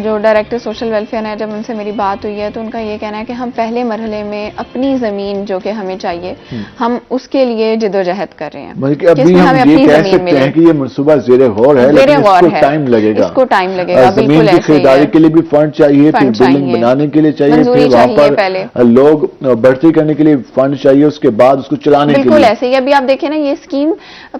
جو ڈائریکٹر سوشل ویلفیئر ہے, جب ان سے میری بات ہوئی ہے تو ان کا یہ کہنا ہے کہ ہم پہلے مرحلے میں اپنی زمین جو کہ ہمیں چاہیے, ہم اس کے لیے جدوجہد کر رہے ہیں. ابھی ہم یہ کہہ سکتے ہیں کہ یہ منصوبہ زیر غور ہے, لیکن اس کو ٹائم لگے گا. اس کو ٹائم لگے گا. زمین کی خریداری کے لیے بھی فنڈ چاہیے, پھر بلڈنگ بنانے کے لیے چاہیے, پھر وہاں پر لوگ بڑھتی کرنے کے لیے فنڈ چاہیے, اس کے بعد اس کو چلانے کے لیے. بالکل ایسے ہی. ابھی آپ دیکھیں نا, یہ اسکیم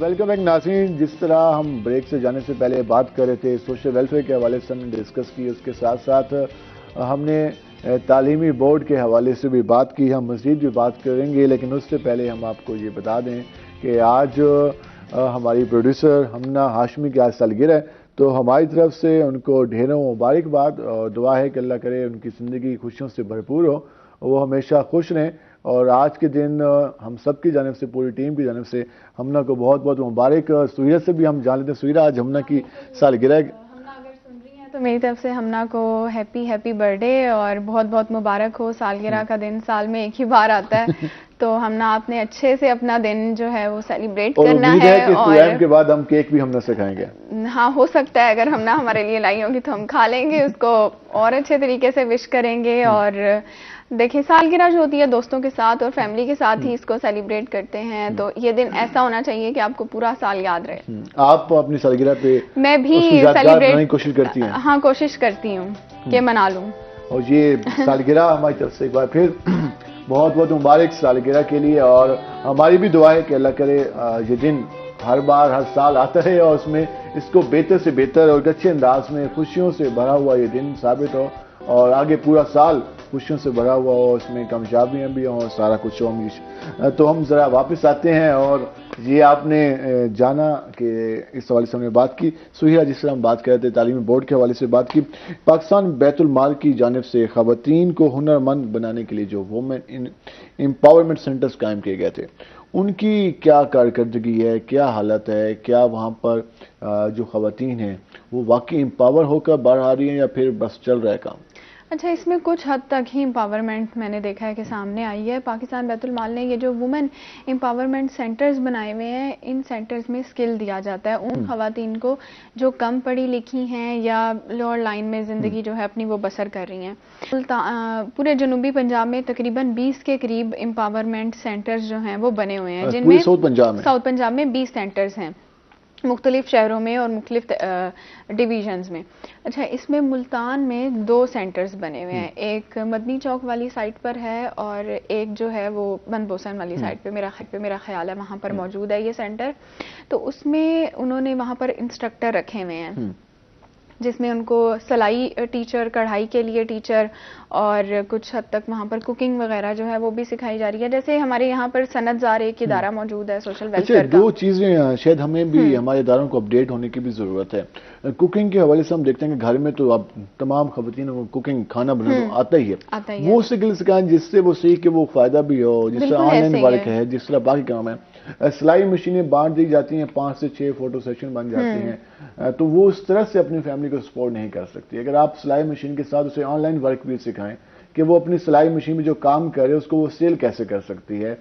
ویلکم بیک ناظرین. جس طرح ہم بریک سے جانے سے پہلے بات کر رہے تھے سوشل ویلفیئر کے حوالے سے ہم نے ڈسکس کی, اس کے ساتھ ساتھ ہم نے تعلیمی بورڈ کے حوالے سے بھی بات کی, ہم مزید بھی بات کریں گے, لیکن اس سے پہلے ہم آپ کو یہ بتا دیں کہ آج ہماری پروڈیوسر ہمنا ہاشمی کی آج سالگرہ ہے, تو ہماری طرف سے ان کو ڈھیروں مبارکباد اور دعا ہے کہ اللہ کرے ان کی زندگی خوشیوں سے بھرپور ہو, وہ ہمیشہ خوش رہیں. اور آج کے دن ہم سب کی جانب سے, پوری ٹیم کی جانب سے ہمنا کو بہت بہت مبارک. سہیرہ سے بھی ہم جان لیتے ہیں. سہیرہ, آج ہمنا کی سالگرہ ہے. تو میری طرف سے ہمنا کو ہیپی برتھ ڈے اور بہت بہت مبارک ہو. سالگرہ کا دن سال میں ایک ہی بار آتا ہے, تو ہمنا آپ نے اچھے سے اپنا دن جو ہے وہ سیلیبریٹ کرنا ہے. اور امید ہے کہ کے بعد ہم کیک بھی ہمنا سے کھائیں گے. ہاں, ہو سکتا ہے اگر ہمنا ہمارے لیے لائی ہوگی تو ہم کھا لیں گے, اس کو اور اچھے طریقے سے وش کریں گے. اور دیکھیں, سالگرہ جو ہوتی ہے دوستوں کے ساتھ اور فیملی کے ساتھ ہی اس کو سیلیبریٹ کرتے ہیں, تو یہ دن ایسا ہونا چاہیے کہ آپ کو پورا سال یاد رہے. آپ اپنی سالگرہ پہ میں بھی سیلیبریٹ کوشش کرتی ہیں؟ ہاں, کوشش کرتی ہوں کہ منا لوں. اور یہ سالگرہ ہماری طرف سے ایک بار پھر بہت بہت مبارک سالگرہ کے لیے, اور ہماری بھی دعا ہے کہ اللہ کرے یہ دن ہر بار ہر سال آتا ہے اور اس میں اس کو بہتر سے بہتر اور اچھے انداز میں خوشیوں سے بھرا ہوا یہ دن ثابت ہو, اور آگے پورا سال خوشیوں سے بھرا ہوا ہو, اس میں کامیابیاں بھی ہوں, سارا کچھ ہو. تو ہم ذرا واپس آتے ہیں, اور یہ آپ نے جانا کہ اس حوالے سے ہم نے بات کی. سہیرہ, جس طرح ہم بات کر رہے تھے تعلیمی بورڈ کے حوالے سے بات کی, پاکستان بیت المال کی جانب سے خواتین کو ہنرمند بنانے کے لیے جو وومن امپاورمنٹ سینٹرز قائم کیے گئے تھے, ان کی کیا کارکردگی ہے, کیا حالت ہے, کیا وہاں پر جو خواتین ہیں وہ واقعی امپاور ہو کر باہر آ رہی ہیں یا پھر بس چل رہا ہے کام؟ اچھا, اس میں کچھ حد تک ہی امپاورمنٹ میں نے دیکھا ہے کہ سامنے آئی ہے. پاکستان بیت المال نے یہ جو وومن امپاورمنٹ سینٹرز بنائے ہوئے ہیں, ان سینٹرز میں اسکل دیا جاتا ہے ان خواتین کو جو کم پڑھی لکھی ہیں یا لوور لائن میں زندگی جو ہے اپنی وہ بسر کر رہی ہیں. پورے جنوبی پنجاب میں تقریباً 20 کے قریب امپاورمنٹ سینٹرز جو ہیں وہ بنے ہوئے ہیں, جن میں ساؤتھ پنجاب میں 20 سینٹرز ہیں مختلف شہروں میں اور مختلف ڈویژنز میں. اچھا, اس میں ملتان میں 2 سینٹرز بنے ہوئے ہیں, ایک مدنی چوک والی سائٹ پر ہے اور ایک جو ہے وہ بند بوسن والی سائٹ پہ میرا خیال ہے وہاں پر موجود ہے یہ سینٹر. تو اس میں انہوں نے وہاں پر انسٹرکٹر رکھے ہوئے ہیں, جس میں ان کو سلائی ٹیچر, کڑھائی کے لیے ٹیچر, اور کچھ حد تک وہاں پر کوکنگ وغیرہ جو ہے وہ بھی سکھائی جا رہی ہے. جیسے ہمارے یہاں پر سند زار ایک ادارہ موجود ہے سوشل ویلفیئر کا. 2 چیزیں شاید ہمیں بھی ہمارے اداروں کو اپڈیٹ ہونے کی بھی ضرورت ہے. کوکنگ کے حوالے سے ہم دیکھتے ہیں کہ گھر میں تو اب تمام خواتین کو کوکنگ کھانا بنانا آتا ہی ہے, وہ سکل سکھائیں جس سے وہ سیکھ کے وہ فائدہ بھی ہو, جس طرح آن لائن ورک ہے, جس طرح باقی کام ہے. سلائی مشینیں بانٹ دی جاتی ہیں, 5 سے 6 فوٹو سیشن بن جاتی ہیں, تو وہ اس طرح سے اپنی فیملی کو سپورٹ نہیں کر سکتی. اگر آپ سلائی مشین کے ساتھ اسے آن لائن ورک بھی سکھائیں کہ وہ اپنی سلائی مشین میں جو کام کرے اس کو وہ سیل کیسے کر سکتی ہے,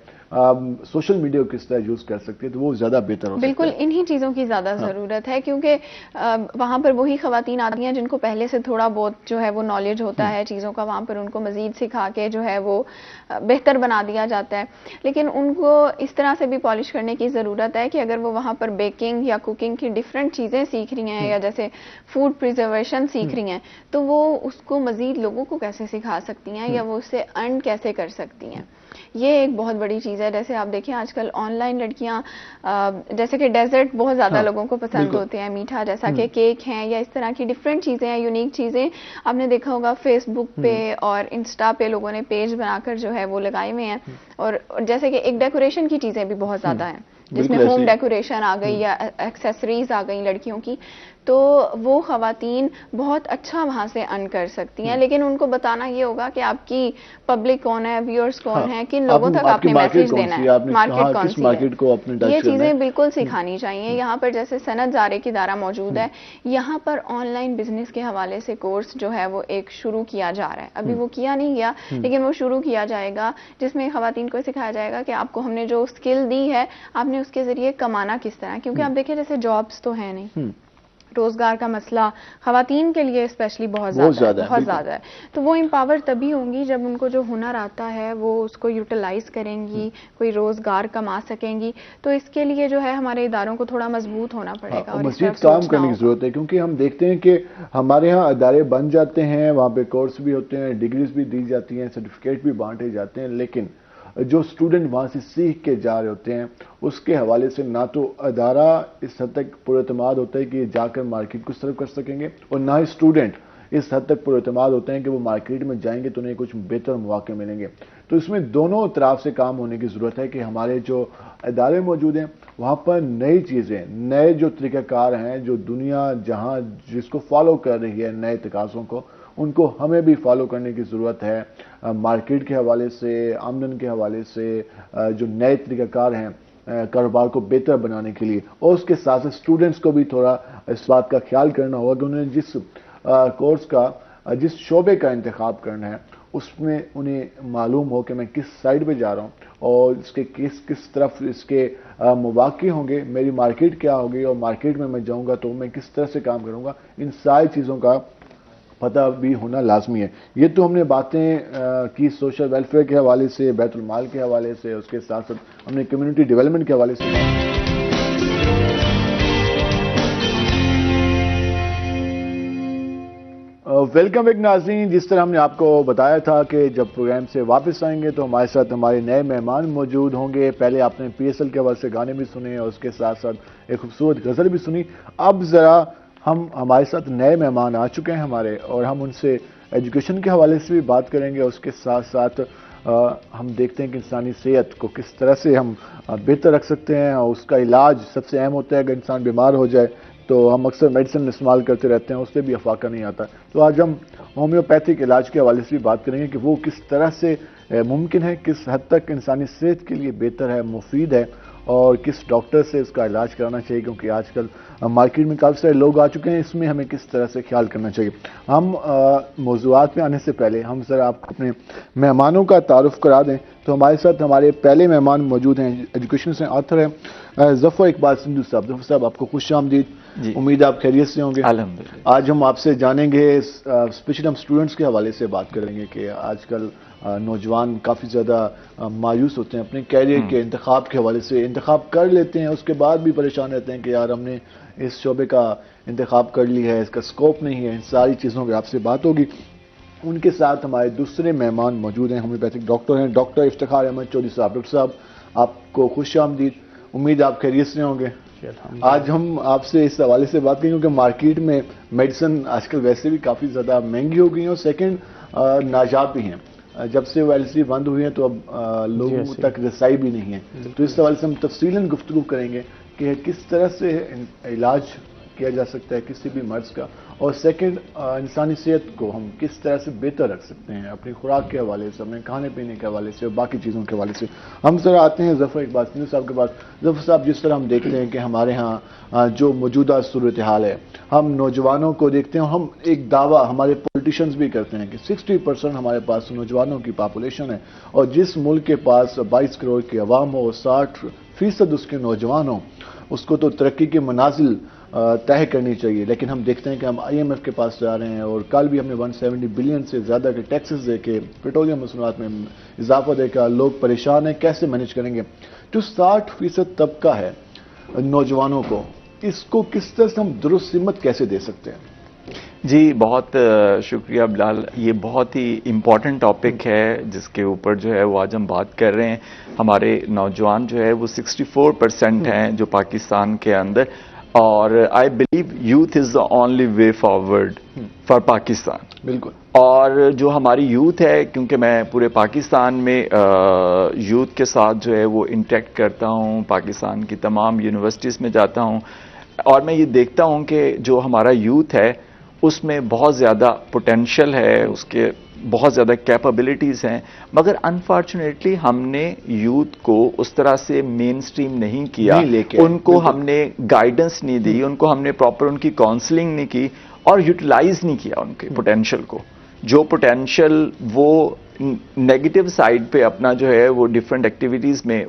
سوشل میڈیا کو کس طرح یوز کر سکتی ہے, تو وہ زیادہ بہتر ہو سکتا ہے. بالکل انہی چیزوں کی زیادہ ضرورت ہے, کیونکہ وہاں پر وہی خواتین آتی ہیں جن کو پہلے سے تھوڑا بہت جو ہے وہ نالج ہوتا ہے چیزوں کا, وہاں پر ان کو مزید سکھا کے جو ہے وہ بہتر بنا دیا جاتا ہے. لیکن ان کو اس طرح سے بھی پالش کرنے کی ضرورت ہے کہ اگر وہ وہاں پر بیکنگ یا کوکنگ کی ڈفرینٹ چیزیں سیکھ رہی ہیں, یا جیسے فوڈ پریزرویشن سیکھ رہی ہیں, تو وہ اس کو مزید لوگوں کو کیسے سکھا سکتی ہیں یا وہ اسے ارن کیسے کر سکتی ہیں. یہ ایک بہت بڑی چیز ہے. جیسے آپ دیکھیں آج کل آن لائن لڑکیاں, جیسے کہ ڈیزرٹ بہت زیادہ لوگوں کو پسند ہوتے ہیں, میٹھا, جیسا کہ کیک ہیں یا اس طرح کی ڈفرینٹ چیزیں ہیں, یونیک چیزیں. آپ نے دیکھا ہوگا فیس بک پہ اور انسٹا پہ لوگوں نے پیج بنا کر جو ہے وہ لگائے ہوئے ہیں, اور جیسے کہ ایک ڈیکوریشن کی چیزیں بھی بہت زیادہ ہیں, جس میں ہوم ڈیکوریشن آ گئی یا ایکسیسریز آ گئی لڑکیوں کی, تو وہ خواتین بہت اچھا وہاں سے ارن کر سکتی ہیں. لیکن ان کو بتانا یہ ہوگا کہ آپ کی پبلک کون ہے, ویورز کون ہے, کن لوگوں تک آپ نے میسج دینا ہے, مارکیٹ کون سی ہے, یہ چیزیں بالکل سکھانی چاہیے. یہاں پر جیسے سند زار ایک ادارہ موجود ہے, یہاں پر آن لائن بزنس کے حوالے سے کورس جو ہے وہ ایک شروع کیا جا رہا ہے. ابھی وہ کیا نہیں گیا, لیکن وہ شروع کیا جائے گا, جس میں خواتین کو سکھایا جائے گا کہ آپ کو ہم نے جو اسکل دی ہے آپ نے اس کے ذریعے کمانا کس طرح. کیونکہ آپ دیکھیں جیسے جابس تو ہیں نہیں, روزگار کا مسئلہ خواتین کے لیے اسپیشلی بہت زیادہ ہے. تو وہ امپاور تبھی ہوں گی جب ان کو جو ہنر آتا ہے وہ اس کو یوٹیلائز کریں گی, کوئی روزگار کما سکیں گی. تو اس کے لیے جو ہے ہمارے اداروں کو تھوڑا مضبوط ہونا پڑے گا اور مزید کام کرنے کی ضرورت ہے. کیونکہ ہم دیکھتے ہیں کہ ہمارے ہاں ادارے بن جاتے ہیں, وہاں پہ کورس بھی ہوتے ہیں, ڈگریز بھی دی جاتی ہیں, سرٹیفکیٹ بھی بانٹے جاتے ہیں, لیکن جو اسٹوڈنٹ وہاں سے سیکھ کے جا رہے ہوتے ہیں اس کے حوالے سے نہ تو ادارہ اس حد تک پر اعتماد ہوتا ہے کہ یہ جا کر مارکیٹ کو سرو کر سکیں گے، اور نہ ہی اسٹوڈنٹ اس حد تک پر اعتماد ہوتے ہیں کہ وہ مارکیٹ میں جائیں گے تو انہیں کچھ بہتر مواقع ملیں گے. تو اس میں دونوں طرف سے کام ہونے کی ضرورت ہے کہ ہمارے جو ادارے موجود ہیں وہاں پر نئی چیزیں، نئے جو طریقہ کار ہیں جو دنیا جہاں جس کو فالو کر رہی ہے نئے تقاضوں کو، ان کو ہمیں بھی فالو کرنے کی ضرورت ہے. مارکیٹ کے حوالے سے، آمدن کے حوالے سے جو نئے طریقہ کار ہیں کاروبار کو بہتر بنانے کے لیے، اور اس کے ساتھ اسٹوڈنٹس کو بھی تھوڑا اس بات کا خیال کرنا ہوگا کہ انہیں جس کورس کا، جس شعبے کا انتخاب کرنا ہے اس میں انہیں معلوم ہو کہ میں کس سائڈ پہ جا رہا ہوں اور اس کے کس طرف اس کے مواقع ہوں گے، میری مارکیٹ کیا ہوگی، اور مارکیٹ میں جاؤں گا تو میں کس طرح سے کام کروں گا. ان ساری چیزوں کا پتہ بھی ہونا لازمی ہے. یہ تو ہم نے باتیں کی سوشل ویلفیئر کے حوالے سے، بیت المال کے حوالے سے، اس کے ساتھ ساتھ ہم نے کمیونٹی ڈیولپمنٹ کے حوالے سے. ویلکم بیک ناظرین. جس طرح ہم نے آپ کو بتایا تھا کہ جب پروگرام سے واپس آئیں گے تو ہمارے ساتھ ہمارے نئے مہمان موجود ہوں گے. پہلے آپ نے پی ایس ایل کے حوالے سے گانے بھی سنے اور اس کے ساتھ ساتھ ایک خوبصورت غزل بھی سنی. اب ذرا ہمارے ساتھ نئے مہمان آ چکے ہیں ہمارے، اور ہم ان سے ایجوکیشن کے حوالے سے بھی بات کریں گے. اس کے ساتھ ساتھ ہم دیکھتے ہیں کہ انسانی صحت کو کس طرح سے ہم بہتر رکھ سکتے ہیں، اور اس کا علاج سب سے اہم ہوتا ہے. اگر انسان بیمار ہو جائے تو ہم اکثر میڈیسن استعمال کرتے رہتے ہیں، اس سے بھی افاقہ نہیں آتا. تو آج ہم ہومیوپیتھک علاج کے حوالے سے بھی بات کریں گے کہ وہ کس طرح سے ممکن ہے، کس حد تک انسانی صحت کے لیے بہتر ہے، مفید ہے، اور کس ڈاکٹر سے اس کا علاج کرانا چاہیے. کیونکہ آج کل مارکیٹ میں کافی سارے لوگ آ چکے ہیں، اس میں ہمیں کس طرح سے خیال کرنا چاہیے. ہم موضوعات میں آنے سے پہلے ہم ذرا آپ کو اپنے مہمانوں کا تعارف کرا دیں. تو ہمارے ساتھ ہمارے پہلے مہمان موجود ہیں، ایجوکیشن سے آتھر ہیں ظفر اقبال سندھو صاحب. ظفر صاحب آپ کو خوش آمدید. امید آپ خیریت سے ہوں گے. الحمدللہ. آج ہم آپ سے جانیں گے، اسپیشلی ہم اسٹوڈنٹس کے حوالے سے بات کریں گے کہ آج کل نوجوان کافی زیادہ مایوس ہوتے ہیں اپنے کیریئر کے انتخاب کے حوالے سے. انتخاب کر لیتے ہیں، اس کے بعد بھی پریشان رہتے ہیں کہ یار ہم نے اس شعبے کا انتخاب کر لی ہے، اس کا اسکوپ نہیں ہے. ان ساری چیزوں کی آپ سے بات ہوگی. ان کے ساتھ ہمارے دوسرے مہمان موجود ہیں، ہومیوپیتھک ڈاکٹر ہیں ڈاکٹر افتخار احمد چودھری صاحب. ڈاکٹر صاحب آپ کو خوش آمدید. امید آپ خیریت سے ہوں گے. آج ہم آپ سے اس حوالے سے بات کریں کیونکہ مارکیٹ میں میڈیسن آج کل ویسے بھی کافی زیادہ مہنگی ہو گئی ہیں، اور سیکنڈ ناجاب بھی ہیں. جب سے وہ LC بند ہوئی ہیں تو اب لوگوں تک رسائی بھی نہیں ہے. تو اس حوالے سے ہم تفصیلاً گفتگو کریں گے کہ کس طرح سے علاج کیا جا سکتا ہے کسی بھی مرض کا، اور سیکنڈ انسانی صحت کو ہم کس طرح سے بہتر رکھ سکتے ہیں اپنی خوراک کے حوالے سے، اپنے کھانے پینے کے حوالے سے، اور باقی چیزوں کے حوالے سے. ہم ذرا آتے ہیں ظفر اقبال سندھو صاحب کے پاس. ظفر صاحب، جس طرح ہم دیکھتے ہیں کہ ہمارے ہاں جو موجودہ صورتحال ہے، ہم نوجوانوں کو دیکھتے ہیں، ہم ایک دعویٰ ہمارے پولیٹیشینز بھی کرتے ہیں کہ 60% ہمارے پاس نوجوانوں کی پاپولیشن ہے، اور جس ملک کے پاس 22 کروڑ کی عوام ہو، 60% اس کے نوجوان ہوں، اس کو تو ترقی کے منازل طے کرنی چاہیے. لیکن ہم دیکھتے ہیں کہ ہم IMF کے پاس جا رہے ہیں، اور کل بھی ہم نے 170 بلین سے زیادہ کے ٹیکسز دے کے پیٹرولیم مصنوعات میں اضافہ دے کر لوگ پریشان ہیں. کیسے مینیج کریں گے؟ جو 60% طبقہ ہے نوجوانوں کو، اس کو کس طرح سے ہم درست سمت کیسے دے سکتے ہیں؟ جی بہت شکریہ بلال. یہ بہت ہی امپورٹنٹ ٹاپک ہے جس کے اوپر جو ہے وہ آج ہم بات کر رہے ہیں. ہمارے نوجوان جو ہے وہ 64% ہیں جو پاکستان کے اندر، اور I believe youth is the only way forward for Pakistan. بالکل. اور جو ہماری یوتھ ہے، کیونکہ میں پورے پاکستان میں یوتھ کے ساتھ جو ہے وہ انٹریکٹ کرتا ہوں، پاکستان کی تمام یونیورسٹیز میں جاتا ہوں، اور میں یہ دیکھتا ہوں کہ جو ہمارا یوتھ ہے اس میں بہت زیادہ پوٹینشل ہے، اس کے بہت زیادہ کیپبلٹیز ہیں، مگر انفارچونیٹلی ہم نے یوتھ کو اس طرح سے مین اسٹریم نہیں کیا، ان کو ہم نے گائیڈنس نہیں دی، ان کو ہم نے پراپر ان کی کاؤنسلنگ نہیں کی، اور یوٹیلائز نہیں کیا ان کے پوٹینشل کو. جو پوٹینشل وہ نیگیٹو سائڈ پہ اپنا جو ہے وہ ڈفرینٹ ایکٹیویٹیز میں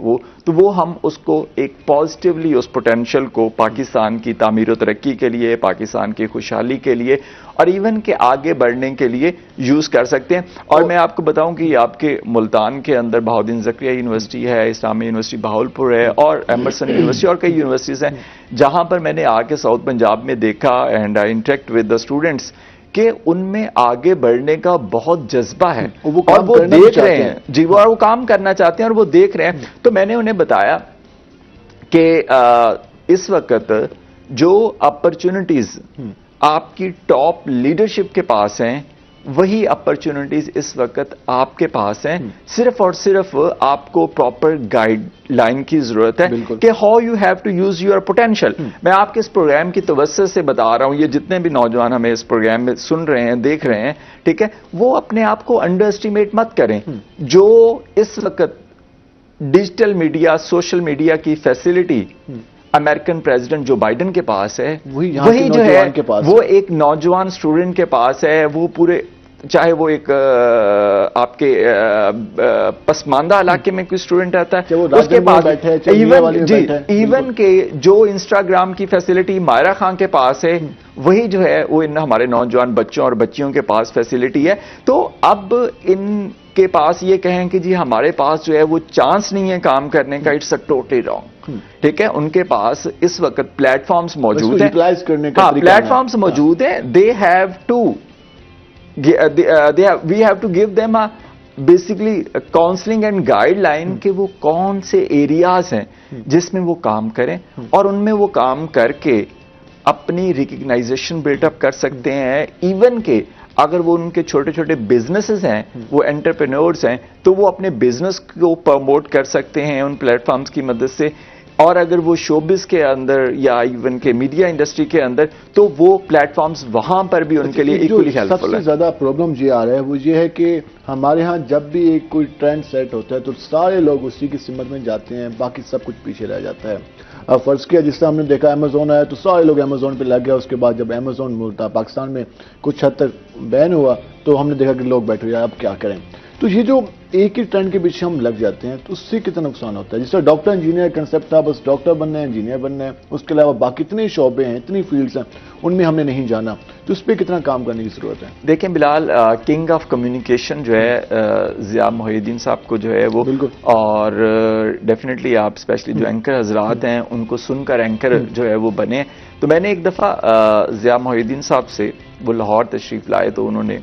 تو وہ ہم اس کو ایک پازیٹیولی اس پوٹینشل کو پاکستان کی تعمیر و ترقی کے لیے، پاکستان کی خوشحالی کے لیے، اور ایون کہ آگے بڑھنے کے لیے یوز کر سکتے ہیں. اور میں آپ کو بتاؤں کہ آپ کے ملتان کے اندر بہاؤالدین زکریا یونیورسٹی ہے، اسلامیہ یونیورسٹی بہاولپور ہے، اور ایمرسن یونیورسٹی اور کئی یونیورسٹیز ہیں، جہاں پر میں نے آ کے ساؤتھ پنجاب میں دیکھا and I interact with the students کہ ان میں آگے بڑھنے کا بہت جذبہ ہے وہ اور وہ دیکھ رہے ہیں جی وہ کام کرنا چاہتے ہیں اور وہ دیکھ رہے ہیں. تو میں نے انہیں بتایا کہ اس وقت جو اپرچونٹیز آپ کی ٹاپ لیڈرشپ کے پاس ہیں وہی اپرچونٹیز اس وقت آپ کے پاس ہیں. صرف اور صرف آپ کو پراپر گائیڈ لائن کی ضرورت ہے کہ how you have to use your potential. میں آپ کے اس پروگرام کی توسط سے بتا رہا ہوں, یہ جتنے بھی نوجوان ہمیں اس پروگرام میں سن رہے ہیں دیکھ رہے ہیں, ٹھیک ہے, وہ اپنے آپ کو انڈر اسٹیمیٹ مت کریں. جو اس وقت ڈیجیٹل میڈیا سوشل میڈیا کی facility American president Joe Biden کے پاس ہے وہی جو ہے وہ ایک نوجوان اسٹوڈنٹ کے پاس ہے. وہ پورے چاہے وہ ایک آپ کے پسماندہ علاقے میں کوئی اسٹوڈنٹ رہتا ہے اس کے پاس ایون کہ جو انسٹاگرام کی فیسلٹی مائرہ خان کے پاس ہے وہی جو ہے وہ ان ہمارے نوجوان بچوں اور بچیوں کے پاس فیسلٹی ہے. تو اب ان کے پاس یہ کہیں کہ جی ہمارے پاس جو ہے وہ چانس نہیں ہے کام کرنے کا, اٹس اے ٹوٹلی رانگ. ٹھیک ہے, ان کے پاس اس وقت پلیٹ فارمز موجود ہیں, پلیٹ فارمز موجود ہیں. They have to we have to give them a basically counseling and guideline کہ وہ کون سے ایریاز ہیں جس میں وہ کام کریں اور ان میں وہ کام کر کے اپنی ریکگنائزیشن بلڈ اپ کر سکتے ہیں. ایون کہ اگر وہ ان کے چھوٹے چھوٹے بزنسز ہیں وہ انٹرپرینورز ہیں تو وہ اپنے بزنس کو پروموٹ کر سکتے ہیں ان پلیٹ فارمز کی مدد سے. اور اگر وہ شوبز کے اندر یا ایون کے میڈیا انڈسٹری کے اندر تو وہ پلیٹ فارمز وہاں پر بھی ان کے لیے ایکولی ہیلپ فل ہے. سب سے زیادہ پرابلم یہ آ رہا ہے وہ یہ ہے کہ ہمارے ہاں جب بھی ایک کوئی ٹرینڈ سیٹ ہوتا ہے تو سارے لوگ اسی کی سمت میں جاتے ہیں, باقی سب کچھ پیچھے رہ جاتا ہے. اب فرض کیا جس طرح ہم نے دیکھا ایمیزون آیا تو سارے لوگ ایمیزون پہ لگ گیا. اس کے بعد جب ایمیزون ملتا پاکستان میں کچھ حد تک بین ہوا تو ہم نے دیکھا کہ لوگ بیٹھے اب کیا کریں. تو یہ جو ایک ہی ٹرینڈ کے پیچھے ہم لگ جاتے ہیں تو اس سے کتنا نقصان ہوتا ہے. جس طرح ڈاکٹر انجینئر کنسپٹ تھا, بس ڈاکٹر بننا ہے انجینئر بننا ہے, اس کے علاوہ باقی اتنے شعبے ہیں اتنی فیلڈز ہیں ان میں ہم نے نہیں جانا, تو اس پہ کتنا کام کرنے کی ضرورت ہے. دیکھیں بلال, کنگ آف کمیونیکیشن جو ہے ضیاء محی الدین صاحب کو جو ہے وہ اور ڈیفینیٹلی آپ اسپیشلی جو اینکر حضرات ہیں ان کو سن کر اینکر جو ہے وہ بنے. تو میں نے ایک دفعہ ضیاء محی الدین صاحب سے, وہ لاہور تشریف لائے تو انہوں نے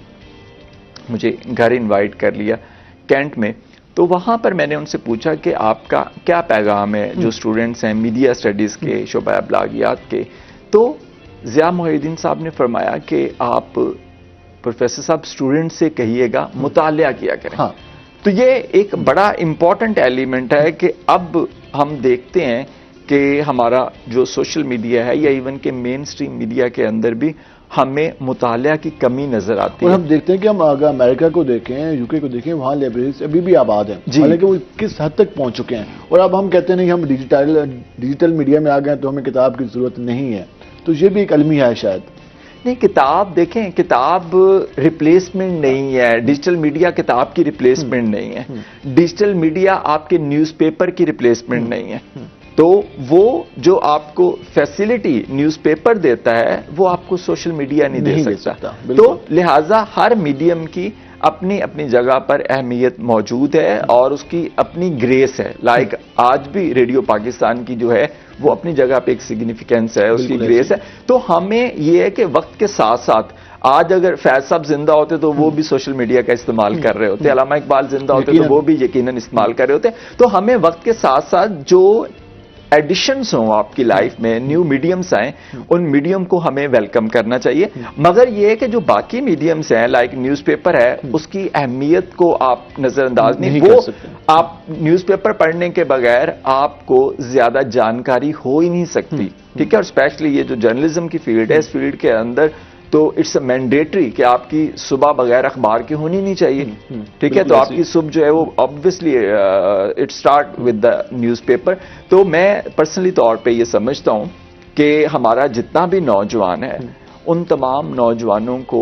مجھے گھر انوائٹ کر لیا کینٹ میں. تو وہاں پر میں نے ان سے پوچھا کہ آپ کا کیا پیغام ہے جو اسٹوڈنٹس ہیں میڈیا اسٹڈیز کے شعبہ ابلاغیات کے. تو ضیاء محی الدین صاحب نے فرمایا کہ آپ پروفیسر صاحب اسٹوڈنٹ سے کہیے گا مطالعہ کیا کریں. تو یہ ایک بڑا امپورٹنٹ ایلیمنٹ ہے کہ اب ہم دیکھتے ہیں کہ ہمارا جو سوشل میڈیا ہے یا ایون کہ مین اسٹریم میڈیا کے اندر بھی ہمیں مطالعہ کی کمی نظر آتی ہے. اور ہم دیکھتے ہیں کہ ہم اگر امریکہ کو دیکھیں, یو کے کو دیکھیں, وہاں لائبریریز ابھی بھی آباد ہیں, حالانکہ وہ کس حد تک پہنچ چکے ہیں. اور اب ہم کہتے ہیں کہ ہم ڈیجیٹل میڈیا میں آ گئے تو ہمیں کتاب کی ضرورت نہیں ہے. تو یہ بھی ایک المیہ ہے شاید. نہیں, کتاب دیکھیں, کتاب ریپلیسمنٹ نہیں ہے. ڈیجیٹل میڈیا کتاب کی ریپلیسمنٹ نہیں ہے. ڈیجیٹل میڈیا آپ کے نیوز پیپر کی ریپلیسمنٹ نہیں ہے. تو وہ جو آپ کو فیسلٹی نیوز پیپر دیتا ہے وہ آپ کو سوشل میڈیا نہیں دے سکتا. تو لہٰذا ہر میڈیم کی اپنی اپنی جگہ پر اہمیت موجود ہے اور اس کی اپنی گریس ہے. لائک آج بھی ریڈیو پاکستان کی جو ہے وہ اپنی جگہ پہ ایک سگنیفیکینس ہے, اس کی گریس ہے. تو ہمیں یہ ہے کہ وقت کے ساتھ ساتھ آج اگر فیض صاحب زندہ ہوتے تو وہ بھی سوشل میڈیا کا استعمال کر رہے ہوتے, علامہ اقبال زندہ ہوتے تو وہ بھی یقیناً استعمال کر رہے ہوتے. تو ہمیں وقت کے ساتھ ساتھ جو ایڈیشنز ہوں آپ کی لائف میں, نیو میڈیمز آئیں, ان میڈیم کو ہمیں ویلکم کرنا چاہیے. مگر یہ ہے کہ جو باقی میڈیمز ہیں لائک نیوز پیپر ہے اس کی اہمیت کو آپ نظر انداز نہیں کر سکتے. آپ نیوز پیپر پڑھنے کے بغیر آپ کو زیادہ جانکاری ہو ہی نہیں سکتی. ٹھیک ہے, اور اسپیشلی یہ جو جرنلزم کی فیلڈ ہے اس فیلڈ کے اندر تو اٹس اے مینڈیٹری کہ آپ کی صبح بغیر اخبار کی ہونی نہیں چاہیے. ٹھیک ہے, تو آپ کی صبح جو ہے وہ obviously it start with the news paper. تو میں پرسنلی طور پہ یہ سمجھتا ہوں کہ ہمارا جتنا بھی نوجوان ہے ان تمام نوجوانوں کو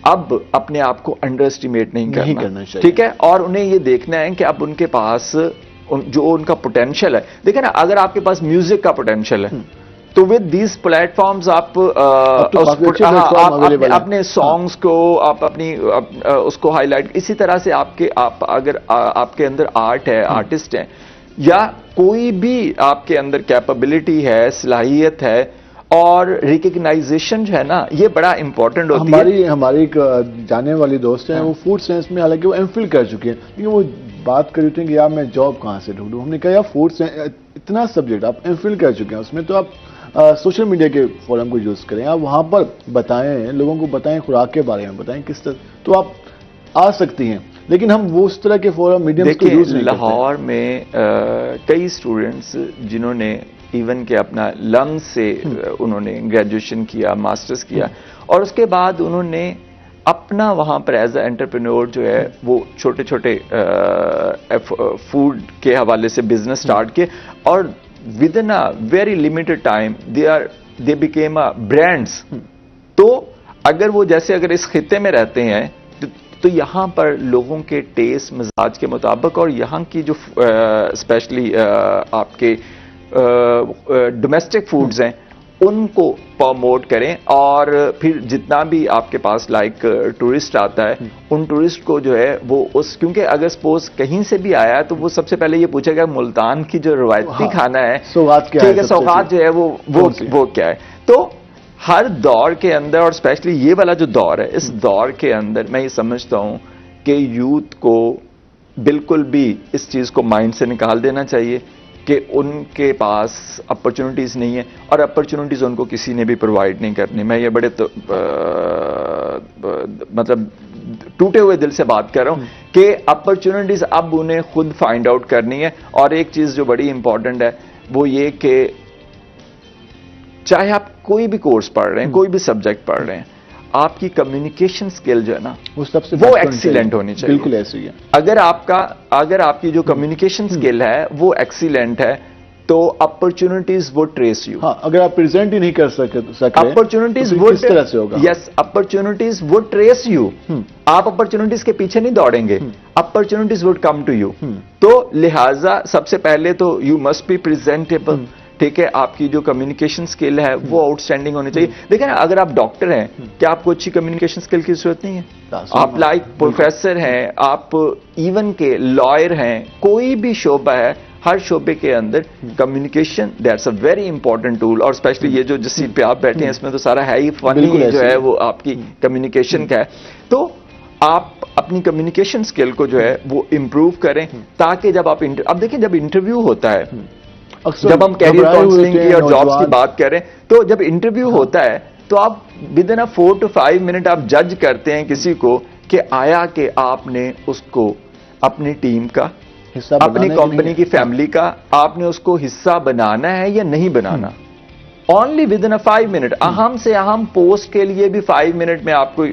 اب اپنے آپ کو انڈر اسٹیمیٹ نہیں کرنا چاہیے. ٹھیک ہے, اور انہیں یہ دیکھنا ہے کہ اب ان کے پاس جو ان کا پوٹینشیل ہے, دیکھیں نا, اگر آپ کے پاس میوزک کا پوٹینشیل ہے تو ود دیز پلیٹ فارمز آپ اپنے سانگز کو آپ اپنی اس کو ہائی لائٹ, اسی طرح سے اگر آپ کے اندر آرٹ ہے, آرٹسٹ ہیں, یا کوئی بھی آپ کے اندر کیپبلٹی ہے, صلاحیت ہے, اور ریکگنائزیشن جو ہے نا یہ بڑا امپورٹنٹ ہوتی ہے. ہماری ایک جانے والی دوست ہیں, وہ فوڈ سائنس میں حالانکہ وہ ایم فل کر چکی ہیں, لیکن وہ بات کر رہی تھی کہ یار میں جاب کہاں سے ڈھونڈوں. ہم نے کہا یار فوڈ سائنس اتنا سبجیکٹ آپ ایم فل کر چکے ہیں اس میں, تو آپ سوشل میڈیا کے فورم کو یوز کریں, آپ وہاں پر بتائیں, لوگوں کو بتائیں, خوراک کے بارے میں بتائیں کس طرح, تو آپ آ سکتی ہیں. لیکن ہم وہ اس طرح کے فورم میڈیم کو یوز نہیں کرتے. لاہور میں کئی اسٹوڈنٹس جنہوں نے ایون کہ اپنا لنگس سے انہوں نے گریجویشن کیا, ماسٹرز کیا, اور اس کے بعد انہوں نے اپنا وہاں پر ایز اے انٹرپرینور جو ہے وہ چھوٹے چھوٹے فوڈ کے حوالے سے بزنس سٹارٹ کیے, اور with in a very limited time they became brands. تو اگر وہ جیسے اگر اس خطے میں رہتے ہیں تو یہاں پر لوگوں کے ٹیسٹ مزاج کے مطابق, اور یہاں کی جو اسپیشلی آپ کے ڈومیسٹک فوڈز ہیں ان کو پروموٹ کریں, اور پھر جتنا بھی آپ کے پاس لائک ٹورسٹ آتا ہے ان ٹورسٹ کو جو ہے وہ اس, کیونکہ اگر سپوز کہیں سے بھی آیا ہے تو وہ سب سے پہلے یہ پوچھے گا ملتان کی جو روایتی کھانا ہے, ٹھیک ہے, سوغات جو ہے وہ کیا ہے. تو ہر دور کے اندر, اور اسپیشلی یہ والا جو دور ہے, اس دور کے اندر میں یہ سمجھتا ہوں کہ یوتھ کو بالکل بھی اس چیز کو مائنڈ سے نکال دینا چاہیے کہ ان کے پاس اپرچونٹیز نہیں ہیں, اور اپرچونٹیز ان کو کسی نے بھی پرووائڈ نہیں کرنی. میں یہ بڑے مطلب ٹوٹے ہوئے دل سے بات کر رہا ہوں کہ اپرچونٹیز اب انہیں خود فائنڈ آؤٹ کرنی ہے. اور ایک چیز جو بڑی امپورٹنٹ ہے وہ یہ کہ چاہے آپ کوئی بھی کورس پڑھ رہے ہیں, کوئی بھی سبجیکٹ پڑھ رہے ہیں, آپ کی کمیونیکیشن سکل جو ہے نا وہ ایکسیلنٹ ہونی چاہیے. بالکل ایسے ہی ہے. اگر آپ کی جو کمیونیکیشن سکل ہے وہ ایکسیلنٹ ہے تو اپرچونٹیز وڈ ٹریس یو. ہاں, اگر آپ پریزنٹ ہی نہیں کر سکتے اپرچونٹیز کس طرح سے ہوگا؟ Yes, opportunities would trace you. آپ اپرچونٹیز کے پیچھے نہیں دوڑیں گے, opportunities would come to you. تو لہٰذا سب سے پہلے تو یو مسٹ بی پریزنٹیبل. ٹھیک ہے, آپ کی جو کمیونیکیشن سکل ہے وہ آؤٹ اسٹینڈنگ ہونی چاہیے. دیکھیں نا, اگر آپ ڈاکٹر ہیں کیا آپ کو اچھی کمیونیکیشن سکل کی ضرورت نہیں ہے؟ آپ لائک پروفیسر ہیں, آپ ایون کے لائر ہیں, کوئی بھی شعبہ ہے, ہر شعبے کے اندر communication that's a very important tool. اور اسپیشلی یہ جو جس سیٹ پہ آپ بیٹھے ہیں اس میں تو سارا ہے ہی فن ہی جو ہے وہ آپ کی کمیونیکیشن کا ہے. تو آپ اپنی کمیونیکیشن سکل کو جو ہے وہ امپروو کریں تاکہ جب آپ اب دیکھیں جب انٹرویو ہوتا ہے, جب ہم کیریئر کاؤنسلنگ کی اور جابس کی بات کریں تو جب انٹرویو ہوتا ہے تو آپ ود ان 4 to 5 منٹ آپ جج کرتے ہیں کسی کو کہ آیا کہ آپ نے اس کو اپنی ٹیم کا, اپنی کمپنی کی فیملی کا آپ نے اس کو حصہ بنانا ہے یا نہیں بنانا. اونلی ود ان 5 منٹ. اہم سے اہم پوسٹ کے لیے بھی 5 منٹ میں آپ کو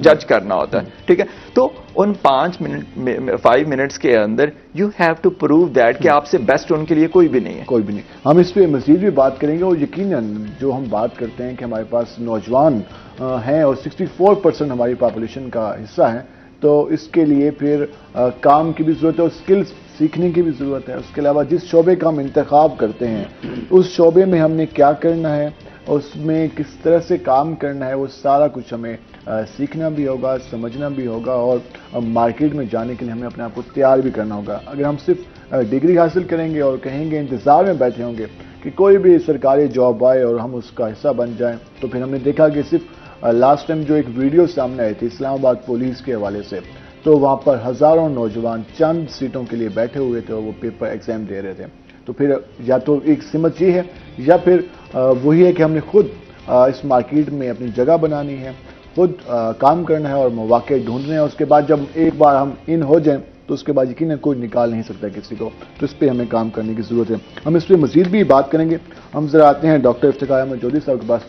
جج کرنا ہوتا ہے. ٹھیک ہے, تو ان 5 منٹس کے اندر you have to prove that کہ آپ سے بیسٹ ان کے لیے کوئی بھی نہیں ہے. کوئی بھی نہیں. ہم اس پہ مزید بھی بات کریں گے, اور یقیناً جو ہم بات کرتے ہیں کہ ہمارے پاس نوجوان ہیں اور 64% ہماری پاپولیشن کا حصہ ہیں, تو اس کے لیے پھر کام کی بھی ضرورت ہے اور اسکلز سیکھنے کی بھی ضرورت ہے. اس کے علاوہ جس شعبے کا ہم انتخاب کرتے ہیں اس شعبے میں ہم نے کیا کرنا ہے, اس میں کس طرح سے کام کرنا ہے, وہ سارا کچھ ہمیں سیکھنا بھی ہوگا, سمجھنا بھی ہوگا, اور مارکیٹ میں جانے کے لیے ہمیں اپنے آپ کو تیار بھی کرنا ہوگا. اگر ہم صرف ڈگری حاصل کریں گے اور کہیں گے انتظار میں بیٹھے ہوں گے کہ کوئی بھی سرکاری جاب آئے اور ہم اس کا حصہ بن جائیں, تو پھر ہم نے دیکھا کہ صرف لاسٹ ٹائم جو ایک ویڈیو سامنے آئی تھی اسلام آباد پولیس کے حوالے سے, تو وہاں پر ہزاروں نوجوان چند سیٹوں کے لیے بیٹھے ہوئے تھے اور وہ پیپر ایگزام دے رہے تھے. تو پھر یا تو ایک سمت یہ ہے, یا پھر وہی ہے کہ ہم نے خود اس مارکیٹ میں اپنی جگہ بنانی ہے, خود کام کرنا ہے اور مواقع ڈھونڈنے ہیں. اس کے بعد جب ایک بار ہم ان ہو جائیں تو اس کے بعد یقیناً کوئی نکال نہیں سکتا کسی کو. تو اس پہ ہمیں کام کرنے کی ضرورت ہے. ہم اس پہ مزید بھی بات کریں گے. ہم ذرا آتے ہیں ڈاکٹر افتخار احمد چودھری صاحب کے پاس.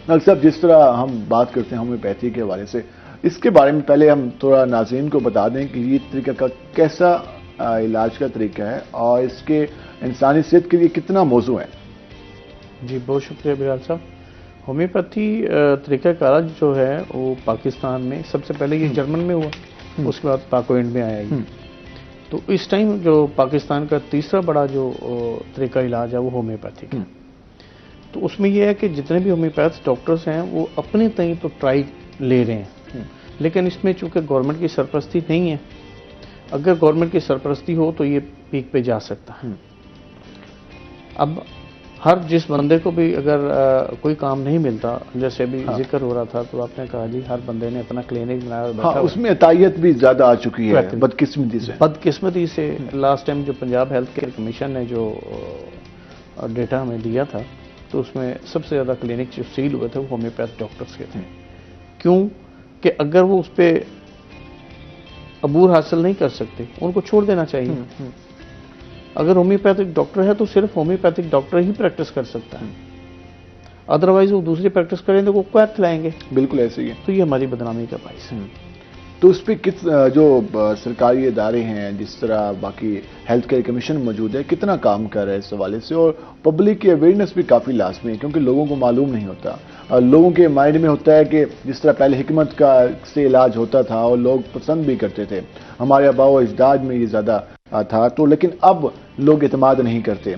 ڈاکٹر صاحب, جس طرح ہم بات کرتے ہیں ہومیوپیتھی کے حوالے سے, اس کے بارے میں پہلے ہم تھوڑا ناظرین کو بتا دیں کہ یہ طریقہ کا کیسا علاج کا طریقہ ہے اور اس کے انسانی صحت کے لیے کتنا موزوں ہے. جی بہت شکریہ بلال صاحب. ہومیوپیتھی طریقہ کار جو ہے وہ پاکستان میں سب سے پہلے یہ جرمن میں ہوا, اس کے بعد پاک و ہند میں آیا. تو اس ٹائم جو پاکستان کا تیسرا بڑا جو طریقہ علاج ہے وہ ہومیوپیتھی کا. تو اس میں یہ ہے کہ جتنے بھی ہومیوپیتھ ڈاکٹرز ہیں وہ اپنے تئیں تو ٹرائی لے رہے ہیں, لیکن اس میں چونکہ گورنمنٹ کی سرپرستی نہیں ہے. اگر گورنمنٹ کی سرپرستی ہو تو یہ پیک پہ جا سکتا ہے. اب ہر جس بندے کو بھی اگر کوئی کام نہیں ملتا، جیسے ابھی ذکر ہو رہا تھا تو آپ نے کہا جی ہر بندے نے اپنا کلینک بنایا اور بیٹھا، اس میں عطائیت بھی زیادہ آ چکی ہے بدقسمتی سے لاسٹ ٹائم جو پنجاب ہیلتھ کیئر کمیشن نے جو ڈیٹا ہمیں دیا تھا تو اس میں سب سے زیادہ کلینک جو سیل ہوئے تھے وہ ہومیوپیتھ ڈاکٹرز کے تھے. کیوں کہ اگر وہ اس پہ عبور حاصل نہیں کر سکتے ان کو چھوڑ دینا چاہیے. اگر ہومیوپیتھک ڈاکٹر ہے تو صرف ہومیوپیتھک ڈاکٹر ہی پریکٹس کر سکتا ہے، ادروائز وہ دوسری پریکٹس کریں تو وہ کویت کھلائیں گے. بالکل ایسے ہی ہے. تو یہ ہماری بدنامی کا باعث ہے. تو اس پہ جو سرکاری ادارے ہیں جس طرح باقی ہیلتھ کیئر کمیشن موجود ہے کتنا کام کر رہا ہے اس حوالے سے، اور پبلک کی اویئرنیس بھی کافی لازمی ہے کیونکہ لوگوں کو معلوم نہیں ہوتا. لوگوں کے مائنڈ میں ہوتا ہے کہ جس طرح پہلے حکمت کا سے علاج ہوتا تھا اور لوگ پسند بھی کرتے تھے، ہمارے آباء و اجداد میں یہ زیادہ تھا، تو لیکن اب لوگ اعتماد نہیں کرتے.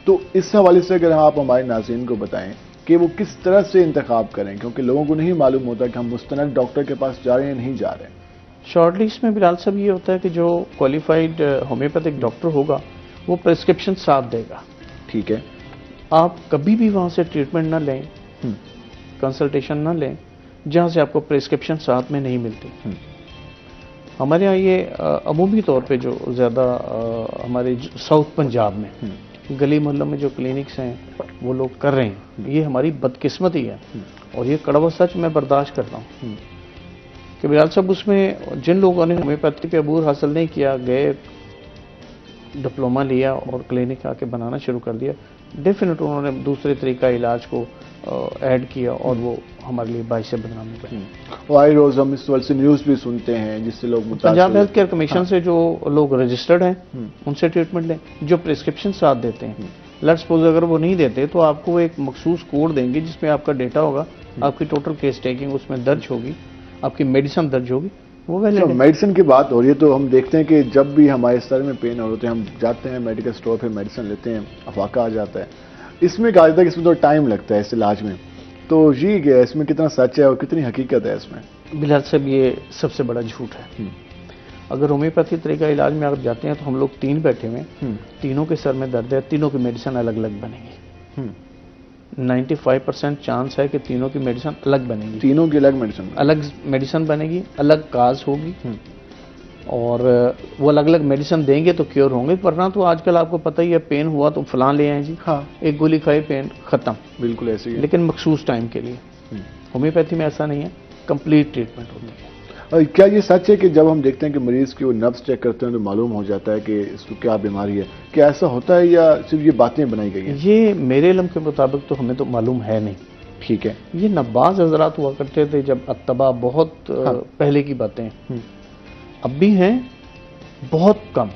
تو اس حوالے سے اگر آپ ہمارے ناظرین کو بتائیں کہ وہ کس طرح سے انتخاب کریں، کیونکہ لوگوں کو نہیں معلوم ہوتا کہ ہم مستند ڈاکٹر کے پاس جا رہے ہیں نہیں جا رہے ہیں. شارٹ لسٹ میں بلال صاحب یہ ہوتا ہے کہ جو کوالیفائڈ ہومیوپیتھک ڈاکٹر ہوگا وہ پرسکرپشن ساتھ دے گا. ٹھیک ہے. آپ کبھی بھی وہاں سے ٹریٹمنٹ نہ لیں، کنسلٹیشن نہ لیں جہاں سے آپ کو پرسکرپشن ساتھ میں نہیں ملتی. ہمارے یہاں یہ عمومی طور پہ جو زیادہ ہمارے ساؤتھ پنجاب میں گلی محلوں میں جو کلینکس ہیں وہ لوگ کر رہے ہیں، یہ ہماری بدقسمتی ہے اور یہ کڑوا سچ میں برداشت کرتا ہوں کہ بلال صاحب اس میں جن لوگوں نے ہومیوپیتھی پہ عبور حاصل نہیں کیا، گئے ڈپلوما لیا اور کلینک آ کے بنانا شروع کر دیا، ڈیفینیٹ انہوں نے دوسرے طریقہ علاج کو ایڈ کیا اور وہ ہمارے لیے باعث بدنامی بنے. آئے روز ہم اس وقت سے نیوز بھی سنتے ہیں جس سے لوگ پنجاب ہیلتھ کیئر کمیشن سے جو لوگ رجسٹرڈ ہیں ان سے ٹریٹمنٹ لیں، جو پرسکرپشن ساتھ دیتے ہیں. لیٹس سپوز اگر وہ نہیں دیتے تو آپ کو ایک مخصوص کوڈ دیں گے جس میں آپ کا ڈیٹا ہوگا، آپ کی ٹوٹل کیس ٹیکنگ اس میں درج ہوگی، آپ کی میڈیسن درج ہوگی. وہ میڈیسن کی بات ہو رہی ہے تو ہم دیکھتے ہیں کہ جب بھی ہمارے سر میں پین ہوتے ہیں ہم جاتے ہیں میڈیکل اسٹور پہ میڈیسن لیتے ہیں، افاقہ آ جاتا ہے. اس میں کہا جاتا ہے کہ اس میں تو ٹائم لگتا ہے اس علاج میں، تو یہ کیا ہے، اس میں کتنا سچ ہے اور کتنی حقیقت ہے اس میں؟ بلال صاحب یہ سب سے بڑا جھوٹ ہے. اگر ہومیوپیتھی طریقہ علاج میں آپ جاتے ہیں تو ہم لوگ 3 بیٹھے ہوئے ہیں، تینوں کے سر میں درد ہے، تینوں کی میڈیسن الگ الگ بنے گی. 95% چانس ہے کہ تینوں کی میڈیسن الگ بنے گی. تینوں کی الگ میڈیسن بنے گی، الگ کاز ہوگی اور وہ الگ الگ میڈیسن دیں گے تو کیور ہوں گے. ورنہ تو آج کل آپ کو پتہ ہی ہے پین ہوا تو فلاں لے آئیں جی، ایک گولی کھائی پین ختم. بالکل ایسے ہی ہے، لیکن مخصوص ٹائم کے لیے. ہومیوپیتھی میں ایسا نہیں ہے، کمپلیٹ ٹریٹمنٹ ہوتی ہے. کیا یہ سچ ہے کہ جب ہم دیکھتے ہیں کہ مریض کی وہ نبض چیک کرتے ہیں تو معلوم ہو جاتا ہے کہ اس کو کیا بیماری ہے؟ کیا ایسا ہوتا ہے یا صرف یہ باتیں بنائی گئی ہیں؟ یہ میرے علم کے مطابق تو ہمیں تو معلوم ہے نہیں. ٹھیک ہے. یہ نباز حضرات ہوا کرتے تھے جب اتباع بہت پہلے کی باتیں، اب بھی ہیں، بہت کم،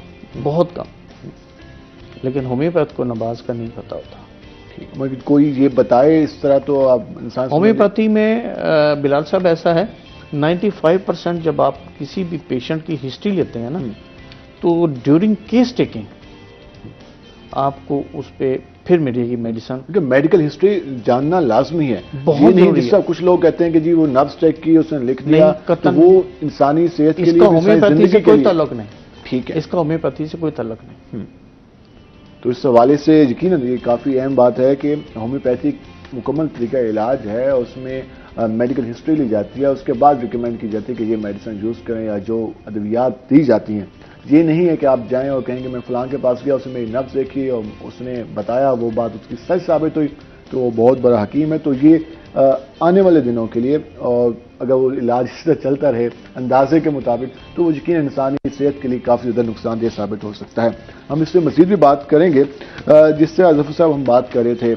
لیکن ہومیوپیتھ کو نباز کا نہیں پتا ہوتا. کوئی یہ بتائے اس طرح تو آپ انسان. ہومیوپیتھی میں بلال صاحب ایسا ہے 95% جب آپ کسی بھی پیشنٹ کی ہسٹری لیتے ہیں نا تو ڈیورنگ کیس ٹیکنگ آپ کو اس پہ پھر ملے گی میڈیسن. میڈیکل ہسٹری جاننا لازمی ہے، بہت نہیں. جس طرح کچھ لوگ کہتے ہیں کہ جی وہ نبض چیک کی اس نے لکھ دیا، وہ انسانی صحت کے لیے، اس کا ہومیوپیتھی سے کوئی تعلق نہیں. ٹھیک ہے، اس کا ہومیوپیتھی سے کوئی تعلق نہیں. تو اس حوالے سے یقیناً یہ کافی اہم بات ہے کہ ہومیوپیتھی مکمل طریقہ علاج ہے، اس میں میڈیکل ہسٹری لی جاتی ہے، اس کے بعد ریکمینڈ کی جاتی ہے کہ یہ میڈیسن یوز کریں یا جو ادویات دی جاتی ہیں. یہ نہیں ہے کہ آپ جائیں اور کہیں کہ میں فلاں کے پاس گیا، اس نے میری نبض دیکھی اور اس نے بتایا وہ بات اس کی سچ ثابت ہوئی تو وہ بہت بڑا حکیم ہے. تو یہ آنے والے دنوں کے لیے، اور اگر وہ علاج اس طرح چلتا رہے اندازے کے مطابق تو وہ یقیناً انسانی صحت کے لیے کافی زیادہ نقصان دہ ثابت ہو سکتا ہے. ہم اس سے مزید بھی بات کریں گے. جس سے ظفر صاحب ہم بات کر رہے تھے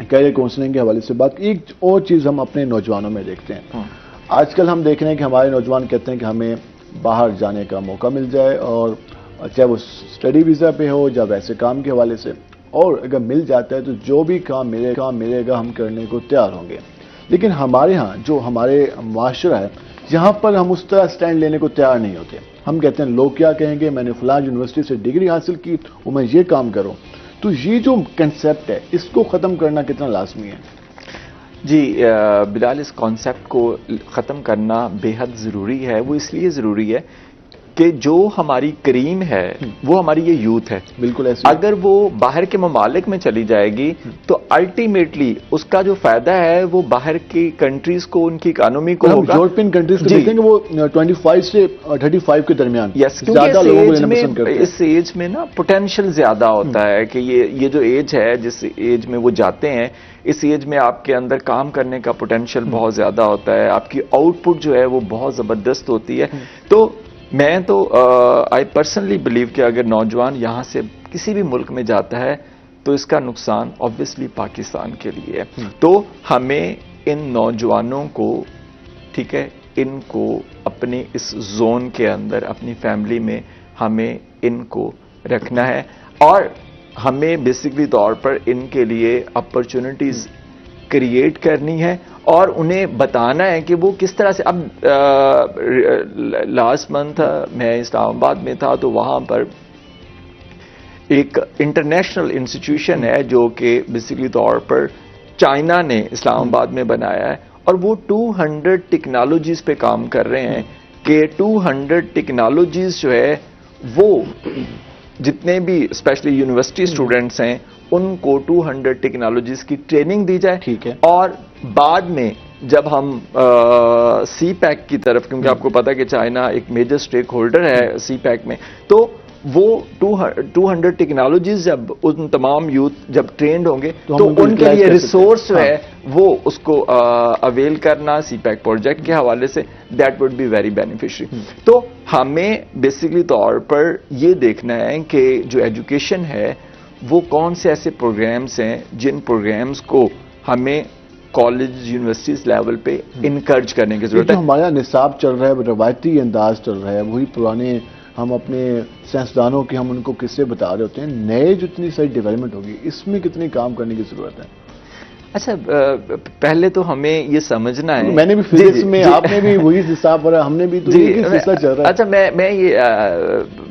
کیریئر کاؤنسلنگ کے حوالے سے بات، ایک اور چیز ہم اپنے نوجوانوں میں دیکھتے ہیں. آج کل ہم دیکھ رہے ہیں کہ ہمارے نوجوان کہتے ہیں کہ ہمیں باہر جانے کا موقع مل جائے، اور چاہے وہ اسٹڈی ویزا پہ ہو یا ویسے کام کے حوالے سے، اور اگر مل جاتا ہے تو جو بھی کام ملے گا ہم کرنے کو تیار ہوں گے. لیکن ہمارے ہاں جو ہمارے معاشرہ ہے یہاں پر ہم اس طرح سٹینڈ لینے کو تیار نہیں ہوتے. ہم کہتے ہیں لوگ کیا کہیں گے، میں نے فلاں یونیورسٹی سے ڈگری حاصل کی وہ میں یہ کام کروں. تو یہ جو کنسیپٹ ہے اس کو ختم کرنا کتنا لازمی ہے؟ جی بلال، اس کانسیپٹ کو ختم کرنا بے حد ضروری ہے. وہ اس لیے ضروری ہے کہ جو ہماری کریم ہے وہ ہماری یہ یوتھ ہے. بالکل ایسے اگر وہ باہر کے ممالک میں چلی جائے گی تو الٹیمیٹلی اس کا جو فائدہ ہے وہ باہر کی کنٹریز کو, ان کی اکانومی کو ہوگا. یورپین کنٹریز کو دیکھیں گے وہ 25 سے 35 کے درمیان زیادہ لوگوں کو لینا پسند کرتے ہیں. اس ایج میں نا پوٹینشیل زیادہ ہوتا ہے کہ یہ جو ایج ہے, جس ایج میں وہ جاتے ہیں, اس ایج میں آپ کے اندر کام کرنے کا پوٹینشیل بہت زیادہ ہوتا ہے, آپ کی آؤٹ پٹ جو ہے وہ بہت زبردست ہوتی ہے. تو میں تو آئی پرسنلی بلیو کہ اگر نوجوان یہاں سے کسی بھی ملک میں جاتا ہے تو اس کا نقصان آبویسلی پاکستان کے لیے ہے. تو ہمیں ان نوجوانوں کو, ٹھیک ہے, ان کو اپنے اس زون کے اندر اپنی فیملی میں ہمیں ان کو رکھنا ہے, اور ہمیں بیسکلی طور پر ان کے لیے اپرچونٹیز کریٹ کرنی ہے اور انہیں بتانا ہے کہ وہ کس طرح سے. اب لاسٹ منتھ میں اسلام آباد میں تھا تو وہاں پر ایک انٹرنیشنل انسٹیٹیوشن ہے جو کہ بیسکلی طور پر چائنا نے اسلام آباد میں بنایا ہے, اور وہ 200 ٹیکنالوجیز پہ کام کر رہے ہیں کہ 200 ٹیکنالوجیز جو ہے وہ جتنے بھی اسپیشلی یونیورسٹی اسٹوڈنٹس ہیں ان کو 200 ٹیکنالوجیز کی ٹریننگ دی جائے. ٹھیک ہے. اور بعد میں جب ہم سی پیک کی طرف, کیونکہ آپ کو پتا کہ چائنا ایک میجر اسٹیک ہولڈر ہے سی پیک میں, تو وہ 200 ٹیکنالوجیز جب ان تمام یوتھ جب ٹرینڈ ہوں گے تو ان کے لیے ریسورس جو ہے وہ اس کو اویل کرنا سی پیک پروجیکٹ کے حوالے سے, that would be very beneficiary. تو ہمیں بیسکلی طور پر یہ دیکھنا ہے کہ جو ایجوکیشن ہے وہ کون سے ایسے پروگرامز ہیں جن پروگرامز کو ہمیں کالج یونیورسٹیز لیول پہ انکرج کرنے کی ضرورت ہے. ہمارا نصاب چل رہا ہے, روایتی انداز چل رہا ہے, وہی پرانے ہم اپنے سائنسدانوں کے ہم ان کو قصے بتا رہے ہوتے ہیں. نئے جو اتنی ساری ڈیولپمنٹ ہوگی اس میں کتنی کام کرنے کی ضرورت ہے؟ اچھا, پہلے تو ہمیں یہ سمجھنا ہے, میں نے بھی فزکس میں, آپ نے بھی وہی حساب پڑھا, ہم نے بھی تو یہ سلسلہ چل رہا ہے. اچھا, میں یہ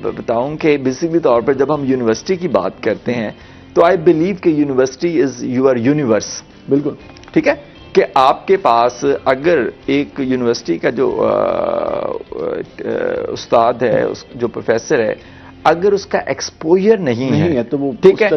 بتاؤں کہ بیسکلی طور پر جب ہم یونیورسٹی کی بات کرتے ہیں تو آئی بلیو کہ یونیورسٹی از یور یونیورس. بالکل ٹھیک ہے, کہ آپ کے پاس اگر ایک یونیورسٹی کا جو استاد ہے, جو پروفیسر ہے, اگر اس کا ایکسپوجر نہیں ہے تو وہ ٹھیک ہے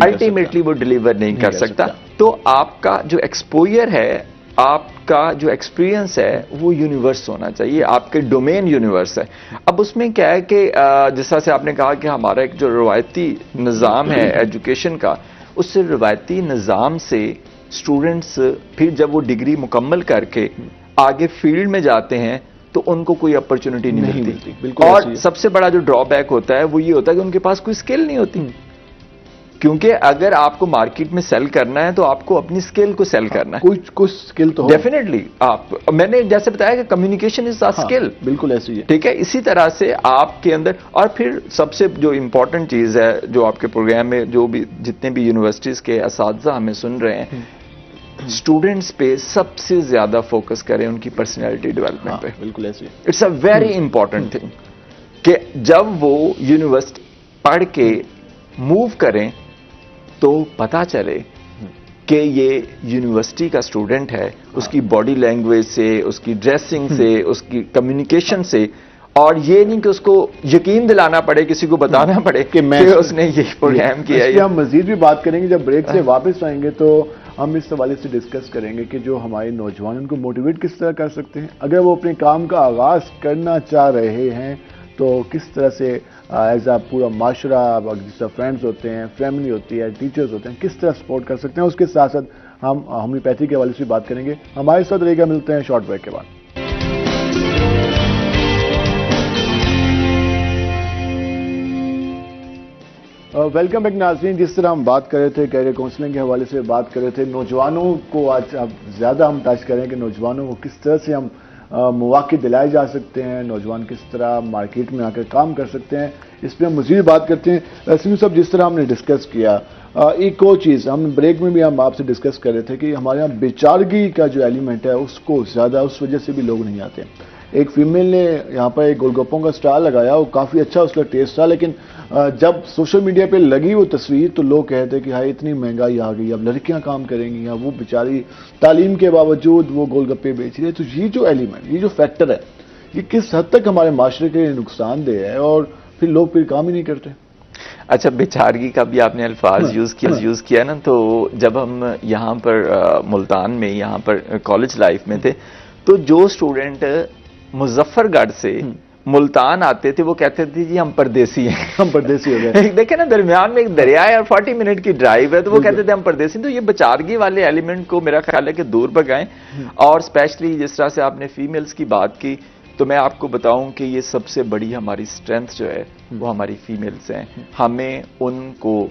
الٹیمیٹلی وہ ڈیلیور نہیں کر سکتا. تو آپ کا جو ایکسپوجر ہے, آپ کا جو ایکسپیرینس ہے وہ یونیورس ہونا چاہیے, آپ کے ڈومین یونیورس ہے. اب اس میں کیا ہے کہ جس طرح سے آپ نے کہا کہ ہمارا ایک جو روایتی نظام ہے ایجوکیشن کا, اس سے روایتی نظام سے اسٹوڈنٹس پھر جب وہ ڈگری مکمل کر کے آگے فیلڈ میں جاتے ہیں تو ان کو کوئی اپرچونٹی نہیں ملتی. اور سب سے بڑا جو ڈرا بیک ہوتا ہے وہ یہ ہوتا ہے کہ ان کے پاس کوئی اسکل نہیں ہوتی, کیونکہ اگر آپ کو مارکیٹ میں سیل کرنا ہے تو آپ کو اپنی اسکل کو سیل کرنا ہے. کچھ اسکل تو ڈیفینیٹلی آپ, میں نے جیسے بتایا کہ کمیونیکیشن از اے اسکل. بالکل ایسی ہے. ٹھیک ہے, اسی طرح سے آپ کے اندر, اور پھر سب سے جو امپورٹنٹ چیز ہے جو آپ کے پروگرام میں جو بھی جتنے بھی یونیورسٹیز کے اساتذہ ہمیں سن رہے ہیں, اسٹوڈنٹس پہ سب سے زیادہ فوکس کریں ان کی پرسنالٹی ڈیولپمنٹ پہ. بالکل ایسی. It's a very important thing کہ جب وہ یونیورسٹی پڑھ کے موو کریں تو پتا چلے کہ یہ یونیورسٹی کا اسٹوڈنٹ ہے, اس کی باڈی لینگویج سے, اس کی ڈریسنگ سے, اس کی کمیونیکیشن سے, اور یہ نہیں کہ اس کو یقین دلانا پڑے, کسی کو بتانا پڑے کہ اس نے یہ پروگرام کیا ہے. ہم مزید بھی بات کریں گے جب بریک سے واپس آئیں گے, تو ہم اس حوالے سے ڈسکس کریں گے کہ جو ہمارے نوجوان ان کو موٹیویٹ کس طرح کر سکتے ہیں, اگر وہ اپنے کام کا آغاز کرنا چاہ رہے ہیں تو کس طرح سے ایز اے پورا معاشرہ, جس طرح فرینڈز ہوتے ہیں, فیملی ہوتی ہے, ٹیچرز ہوتے ہیں, کس طرح سپورٹ کر سکتے ہیں. اس کے ساتھ ساتھ ہم ہومیوپیتھی کے حوالے سے بات کریں گے. ہمارے ساتھ رہے گا, ملتے ہیں شارٹ بریک کے بعد. ویلکم بیک ناظرین. جس طرح ہم بات کر رہے تھے, کیریئر کاؤنسلنگ کے حوالے سے بات کر رہے تھے, نوجوانوں کو آج اب زیادہ ہم ٹچ کریں کہ نوجوانوں کو کس طرح سے ہم مواقع دلائے جا سکتے ہیں, نوجوان کس طرح مارکیٹ میں آ کر کام کر سکتے ہیں, اس پہ ہم مزید بات کرتے ہیں. سنو صاحب, جس طرح ہم نے ڈسکس کیا, ایک اور چیز ہم بریک میں بھی ہم آپ سے ڈسکس کر رہے تھے کہ ہمارے یہاں بیچارگی کا جو ایلیمنٹ ہے اس کو زیادہ, اس وجہ سے بھی لوگ نہیں آتے. ایک فیمیل نے یہاں پر ایک گول گپوں کا اسٹال لگایا, وہ کافی اچھا اس کا ٹیسٹ تھا, لیکن جب سوشل میڈیا پہ لگی وہ تصویر تو لوگ کہتے کہ ہائی اتنی مہنگائی آ گئی, اب لڑکیاں کام کریں گی, یا وہ بیچاری تعلیم کے باوجود وہ گول گپے بیچ رہی ہے. تو یہ جو ایلیمنٹ, یہ جو فیکٹر ہے, یہ کس حد تک ہمارے معاشرے کے لیے نقصان دہ ہے اور پھر لوگ پھر کام ہی نہیں کرتے؟ اچھا، بیچارگی کا بھی آپ نے الفاظ یوز کیا نا، تو جب ہم یہاں پر ملتان میں یہاں پر کالج لائف میں تھے تو جو اسٹوڈنٹ مظفر گڑھ سے ملتان آتے تھے وہ کہتے تھے جی ہم پردیسی ہیں، ہم پردیسی ہو گئے. دیکھیں نا درمیان میں ایک دریا ہے اور 40 منٹ کی ڈرائیو ہے، تو وہ کہتے تھے ہم پردیسی. تو یہ بیچارگی والے ایلیمنٹ کو میرا خیال ہے کہ دور بھگائیں. اور اسپیشلی جس طرح سے آپ نے فیمیلز کی بات کی تو میں آپ کو بتاؤں کہ یہ سب سے بڑی ہماری اسٹرینتھ جو ہے وہ ہماری فیمیلز ہیں. ہمیں ان کو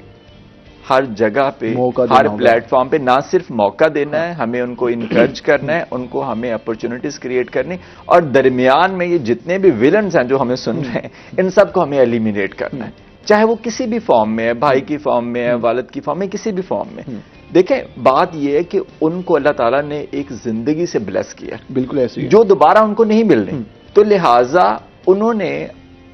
ہر جگہ پہ ہر پلیٹ فارم پہ نہ صرف موقع دینا ہے، ہمیں ان کو انکریج کرنا ہے، ان کو ہمیں اپرچونٹیز کریٹ کرنی، اور درمیان میں یہ جتنے بھی ویلنز ہیں جو ہمیں سن رہے ہیں ان سب کو ہمیں ایلیمینیٹ کرنا ہے، چاہے وہ کسی بھی فارم میں ہے، بھائی کی فارم میں ہے، والد کی فارم میں، کسی بھی فارم میں. دیکھیں بات یہ ہے کہ ان کو اللہ تعالیٰ نے ایک زندگی سے بلیس کیا، بالکل ایسی جو دوبارہ ان کو نہیں ملنی. تو لہٰذا انہوں نے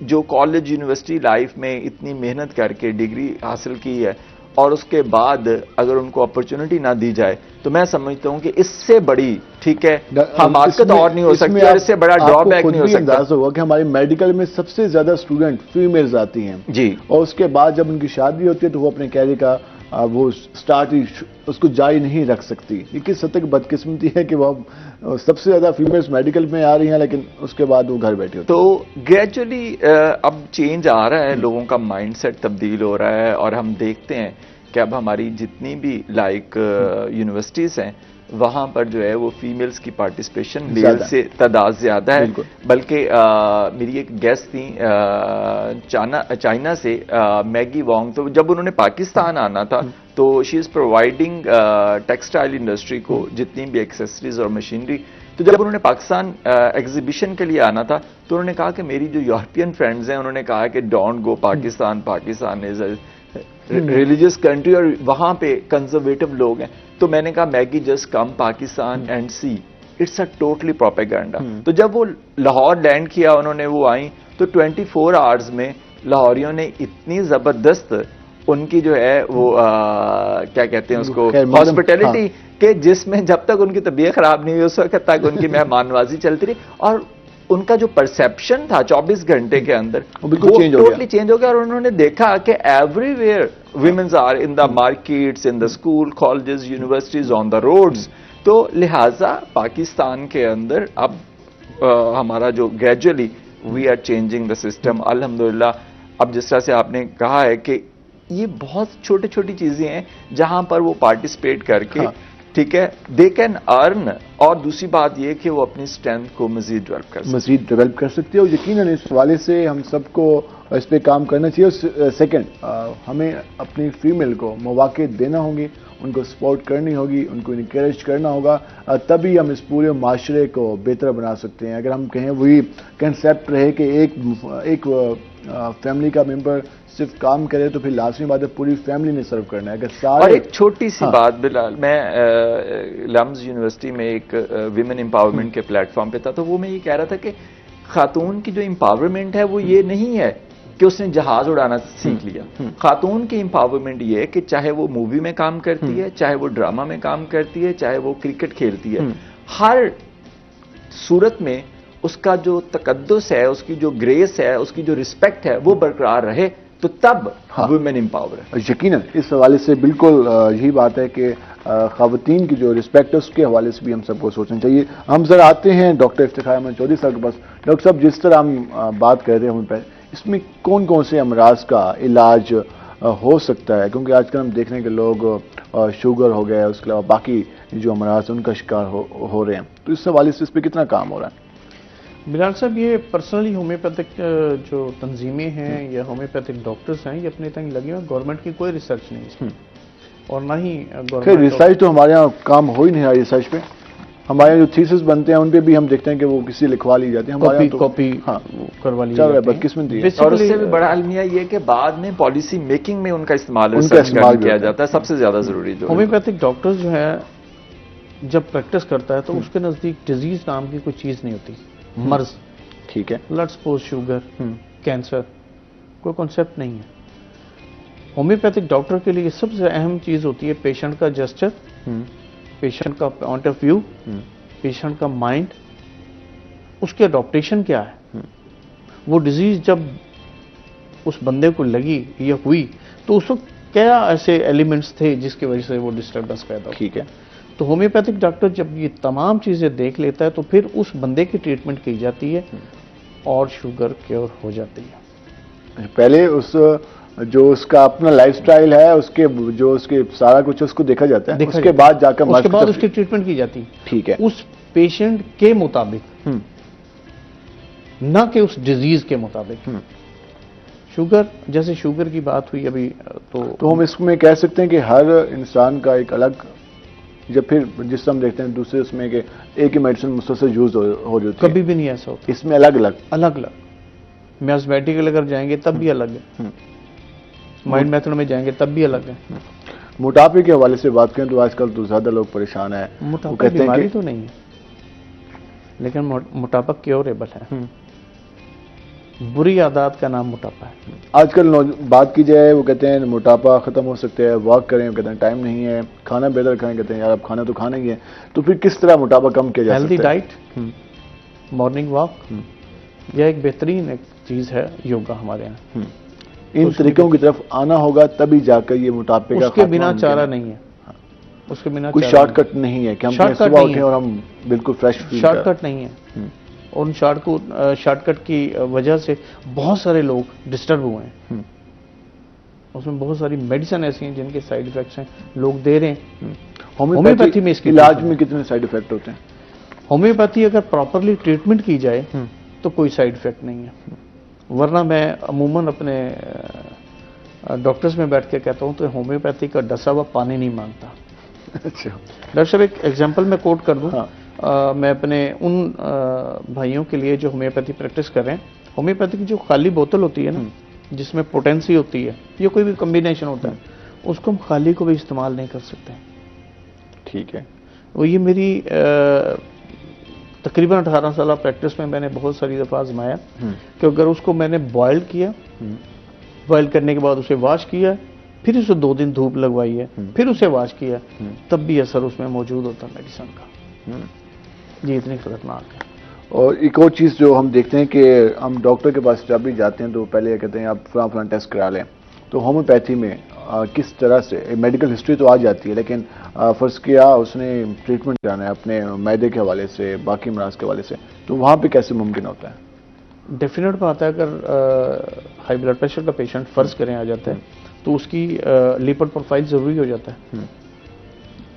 جو کالج یونیورسٹی لائف میں اتنی محنت کر کے ڈگری حاصل کی ہے اور اس کے بعد اگر ان کو اپرچونٹی نہ دی جائے تو میں سمجھتا ہوں کہ اس سے بڑی ٹھیک ہے حماقت اور نہیں ہو سکتی اور اس سے بڑا ڈرا بیک نہیں ہو سکتا. اندازہ ہوگا کہ ہمارے میڈیکل میں سب سے زیادہ اسٹوڈنٹ فیمیلز آتی ہیں جی، اور اس کے بعد جب ان کی شادی ہوتی ہے تو وہ اپنے کیریئر کا وہ سٹارٹ ہی اس کو جاری نہیں رکھ سکتی. یہ کس حد تک بدقسمتی ہے کہ وہ سب سے زیادہ فیمیلز میڈیکل میں آ رہی ہیں لیکن اس کے بعد وہ گھر بیٹھے ہوتے ہیں. تو گریجولی اب چینج آ رہا ہے، لوگوں کا مائنڈ سیٹ تبدیل ہو رہا ہے، اور ہم دیکھتے ہیں کہ اب ہماری جتنی بھی یونیورسٹیز ہیں وہاں پر جو ہے وہ فیمیلز کی پارٹیسپیشن میل سے تعداد زیادہ ہے. بلکہ میری ایک گیسٹ تھیں چائنا سے، میگی وانگ، تو جب انہوں نے پاکستان آنا تھا تو شی از پرووائڈنگ ٹیکسٹائل انڈسٹری کو جتنی بھی ایکسیسریز اور مشینری. تو جب انہوں نے پاکستان ایگزیبیشن کے لیے آنا تھا تو انہوں نے کہا کہ میری جو یورپین فرینڈز ہیں انہوں نے کہا کہ don't go Pakistan, Pakistan is religious country اور وہاں پہ کنزرویٹو لوگ ہیں. تو میں نے کہا Maggie just come Pakistan and see it's a totally propaganda. تو جب وہ لاہور لینڈ کیا انہوں نے، وہ آئیں تو 24 آورز میں لاہوریوں نے اتنی زبردست ان کی جو ہے وہ کیا کہتے ہیں اس کو ہاسپٹیلٹی کہ جس میں جب تک ان کی طبیعت خراب نہیں ہوئی اس وقت تک ان کی مہمان نوازی چلتی رہی، اور ان کا جو پرسیپشن تھا 24 گھنٹے کے اندر وہ ٹوٹلی چینج ہو گیا. اور انہوں نے دیکھا کہ everywhere women's are in the markets, in the school, colleges, universities, on the roads. تو لہٰذا پاکستان کے اندر اب ہمارا جو gradually we are changing the system الحمدللہ. اب جس طرح سے آپ نے کہا ہے کہ یہ بہت چھوٹی چھوٹی چیزیں ہیں جہاں پر وہ پارٹیسپیٹ کر کے ٹھیک ہے دے کین ارن. اور دوسری بات یہ کہ وہ اپنی اسٹرینتھ کو مزید ڈیولپ کر سکتی ہے، اور یقیناً اس حوالے سے ہم سب کو اس پہ کام کرنا چاہیے. سیکنڈ، ہمیں اپنی فیمیل کو مواقع دینا ہوں گی، ان کو سپورٹ کرنی ہوگی، ان کو انکریج کرنا ہوگا، تبھی ہم اس پورے معاشرے کو بہتر بنا سکتے ہیں. اگر ہم کہیں وہی کنسیپٹ رہے کہ ایک فیملی کا ممبر صرف کام کرے تو پھر لازمی بات ہے پوری فیملی نے سرو کرنا ہے. اگر سارے اور ایک چھوٹی سی بات بلال، میں لمز یونیورسٹی میں ایک ویمن امپاورمنٹ کے پلیٹ فارم پہ تھا تو وہ میں یہ کہہ رہا تھا کہ خاتون کی جو امپاورمنٹ ہے وہ یہ نہیں ہے کہ اس نے جہاز اڑانا سیکھ لیا. خاتون کی امپاورمنٹ یہ ہے کہ چاہے وہ مووی میں کام کرتی ہے، چاہے وہ ڈرامہ میں کام کرتی ہے، چاہے وہ کرکٹ کھیلتی ہے، ہر صورت میں اس کا جو تقدس ہے، اس کی جو گریس ہے، اس کی جو رسپیکٹ ہے وہ برقرار رہے تو تب ویمن امپاور ہے. یقیناً اس حوالے سے بالکل یہی بات ہے کہ خواتین کی جو رسپیکٹ ہے اس کے حوالے سے بھی ہم سب کو سوچنا چاہیے. ہم ذرا آتے ہیں ڈاکٹر افتخار احمد چودھری صاحب کے پاس. ڈاکٹر صاحب، جس طرح ہم بات کر رہے ہیں اس میں کون کون سے امراض کا علاج ہو سکتا ہے؟ کیونکہ آج کل ہم دیکھ رہے ہیں کہ لوگ شوگر ہو گیا، اس کے علاوہ باقی جو امراض ہیں ان کا شکار ہو رہے ہیں. تو اس حوالے سے اس پہ کتنا کام ہو رہا ہے؟ بلال صاحب، یہ پرسنلی ہومیوپیتھک جو تنظیمیں ہیں یا ہومیوپیتھک ڈاکٹرز ہیں یہ اپنے تنگ لگے ہوئے، گورنمنٹ کی کوئی ریسرچ نہیں ہے اور نہ ہی گورنمنٹ ریسرچ تو ہمارے یہاں کام ہو ہی نہیں رہا. ریسرچ پہ ہمارے یہاں جو تھیسس بنتے ہیں ان پہ بھی ہم دیکھتے ہیں کہ وہ کسی لکھوا لی جاتی ہے، کاپی کروا لی بدقسمتی ہے. اور اس سے بھی بڑا المیہ یہ کہ بعد میں پالیسی میکنگ میں ان کا استعمال کیا جاتا ہے. سب سے زیادہ ضروری جو ہومیوپیتھک ڈاکٹر جو ہے جب پریکٹس کرتا ہے تو اس کے نزدیک ڈیزیز نام کی کوئی چیز نہیں ہوتی، مرض. ٹھیک ہے، لیٹس سپوز شوگر، کینسر، کوئی کانسیپٹ نہیں ہے. ہومیوپیتھک ڈاکٹر کے لیے سب سے اہم چیز ہوتی ہے پیشنٹ کا جسچر، پیشنٹ کا پوائنٹ آف ویو، پیشنٹ کا مائنڈ. اس کے اڈاپٹیشن کیا ہے، وہ ڈیزیز جب اس بندے کو لگی یا ہوئی تو اس وقت کیا ایسے ایلیمنٹس تھے جس کی وجہ سے وہ ڈسٹربنس پیدا ہوئی. ٹھیک ہے. تو ہومیوپیتھک ڈاکٹر جب یہ تمام چیزیں دیکھ لیتا ہے تو پھر اس بندے کی ٹریٹمنٹ کی جاتی ہے اور شوگر کیور ہو جاتی ہے. پہلے جو اس کا اپنا لائف سٹائل ہے، اس کے سارا کچھ اس کو دیکھا جاتا ہے، اس کے بعد جا کر اس کی ٹریٹمنٹ کی جاتی ہے. ٹھیک ہے. اس پیشنٹ کے مطابق، نہ کہ اس ڈیزیز کے مطابق. شوگر، جیسے شوگر کی بات ہوئی ابھی، تو ہم اس میں کہہ سکتے ہیں کہ ہر انسان کا ایک الگ، جب پھر جس سے ہم دیکھتے ہیں دوسرے اس میں کہ ایک ہی میڈیسن مسلسل یوز ہو رہی ہوتی ہے، کبھی بھی نہیں ایسا ہوتا. اس میں الگ الگ میازمیٹیکل اگر جائیں گے تب بھی الگ ہے، مائنڈ میتھڈ میں جائیں گے تب بھی الگ ہے. موٹاپے کے حوالے سے بات کریں تو آج کل تو زیادہ لوگ پریشان ہیں. موٹاپا بیماری تو نہیں ہے، لیکن موٹاپا کیوریبل ہے. بری عادات کا نام موٹاپا ہے. آج کل بات کی جائے، وہ کہتے ہیں موٹاپا ختم ہو سکتا ہے، واک کریں، وہ کہتے ہیں ٹائم نہیں ہے، کھانا بہتر کھائیں، کہتے ہیں یار اب کھانا تو کھانا ہی ہے. تو پھر کس طرح موٹاپا کم کیا جا سکتا ہے؟ ہیلدی ڈائٹ، مارننگ واک، یہ ایک بہترین ایک چیز ہے یوگا ہمارے یہاں. ان طریقوں کی طرف آنا ہوگا تبھی جا کر یہ موٹاپے کا اس کے بنا چارہ نہیں ہے. اس کے بنا کوئی شارٹ کٹ نہیں ہے کہ ہم صبح اٹھیں اور ہم بالکل فریش فیل کریں. شارٹ کٹ نہیں ہے. اور ان شارٹ کٹ کی وجہ سے بہت سارے لوگ ڈسٹرب ہوئے ہیں. اس میں بہت ساری میڈیسن ایسی ہیں جن کے سائیڈ ایفیکٹس ہیں، لوگ دے رہے ہیں. ہومیوپیتھی میں اس کے علاج میں کتنے سائیڈ ایفیکٹ ہوتے ہیں؟ ہومیوپیتھی اگر پراپرلی ٹریٹمنٹ کی جائے تو کوئی سائیڈ ایفیکٹ نہیں ہے. ورنہ میں عموماً اپنے ڈاکٹرز میں بیٹھ کے کہتا ہوں تو ہومیوپیتھی کا ڈسا ہوا پانی نہیں مانگتا. اچھا ڈاکٹر صاحب، ایک ایگزامپل میں کوٹ کر دوں. میں اپنے ان بھائیوں کے لیے جو ہومیوپیتھی پریکٹس کر رہے ہیں، ہومیوپیتھی کی جو خالی بوتل ہوتی ہے نا، جس میں پوٹینسی ہوتی ہے یا کوئی بھی کمبینیشن ہوتا ہے، اس کو ہم خالی کو بھی استعمال نہیں کر سکتے. ٹھیک ہے. وہ یہ میری تقریباً 18 سالہ پریکٹس میں نے بہت ساری دفعہ آزمایا کہ اگر اس کو میں نے بوائل کیا، بوائل کرنے کے بعد اسے واش کیا، پھر اسے 2 دن دھوپ لگوائی ہے، پھر اسے واش کیا، تب بھی اثر اس میں موجود ہوتا میڈیسن کا. یہ اتنی خطرناک ہے. اور ایک اور چیز جو ہم دیکھتے ہیں کہ ہم ڈاکٹر کے پاس جب بھی جاتے ہیں تو پہلے یہ کہتے ہیں آپ فلاں ٹیسٹ کرا لیں. تو ہومیوپیتھی میں کس طرح سے میڈیکل ہسٹری تو آ جاتی ہے، لیکن فرض کیا اس نے ٹریٹمنٹ کرانا ہے اپنے معدے کے حوالے سے، باقی امراض کے حوالے سے، تو وہاں پہ کیسے ممکن ہوتا ہے؟ ڈیفینیٹ بات ہے، اگر ہائی بلڈ پریشر کا پیشنٹ فرض کریں آ جاتا ہے تو اس کی لیپڈ پروفائل ضروری ہو جاتا ہے.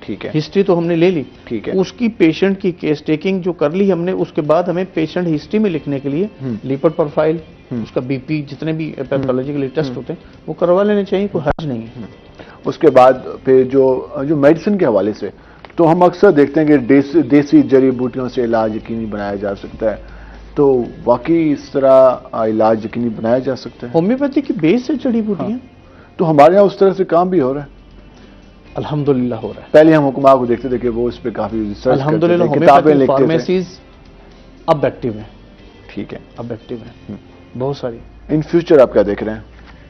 ٹھیک ہے. ہسٹری تو ہم نے لے لی. ٹھیک ہے. اس کی پیشنٹ کی کیس ٹیکنگ جو کر لی ہم نے، اس کے بعد ہمیں پیشنٹ ہسٹری میں لکھنے کے لیے لیپڈ پروفائل، اس کا بی پی، جتنے بھی پیتھولوجیکل ٹیسٹ ہوتے ہیں وہ کروا لینے چاہیے، کوئی حرج نہیں ہے. اس کے بعد پھر جو میڈیسن کے حوالے سے تو ہم اکثر دیکھتے ہیں کہ دیسی جڑی بوٹیوں سے علاج یقینی بنایا جا سکتا ہے. تو واقعی اس طرح علاج یقینی بنایا جا سکتا ہے؟ ہومیوپیتھی کی بیس سے جڑی بوٹیاں تو ہمارے یہاں اس طرح سے کام بھی ہو رہا ہے. الحمدللہ ہو رہا ہے. پہلے ہم حکماں کو دیکھتے تھے کہ وہ اس پہ کافی ریسرچ الحمدللہ کتابیں لکھتے تھے. فارمیسیز اب ایکٹیو ہیں. ٹھیک ہے. اب ایکٹیو ہیں بہت ساری. ان فیوچر آپ کیا دیکھ رہے ہیں؟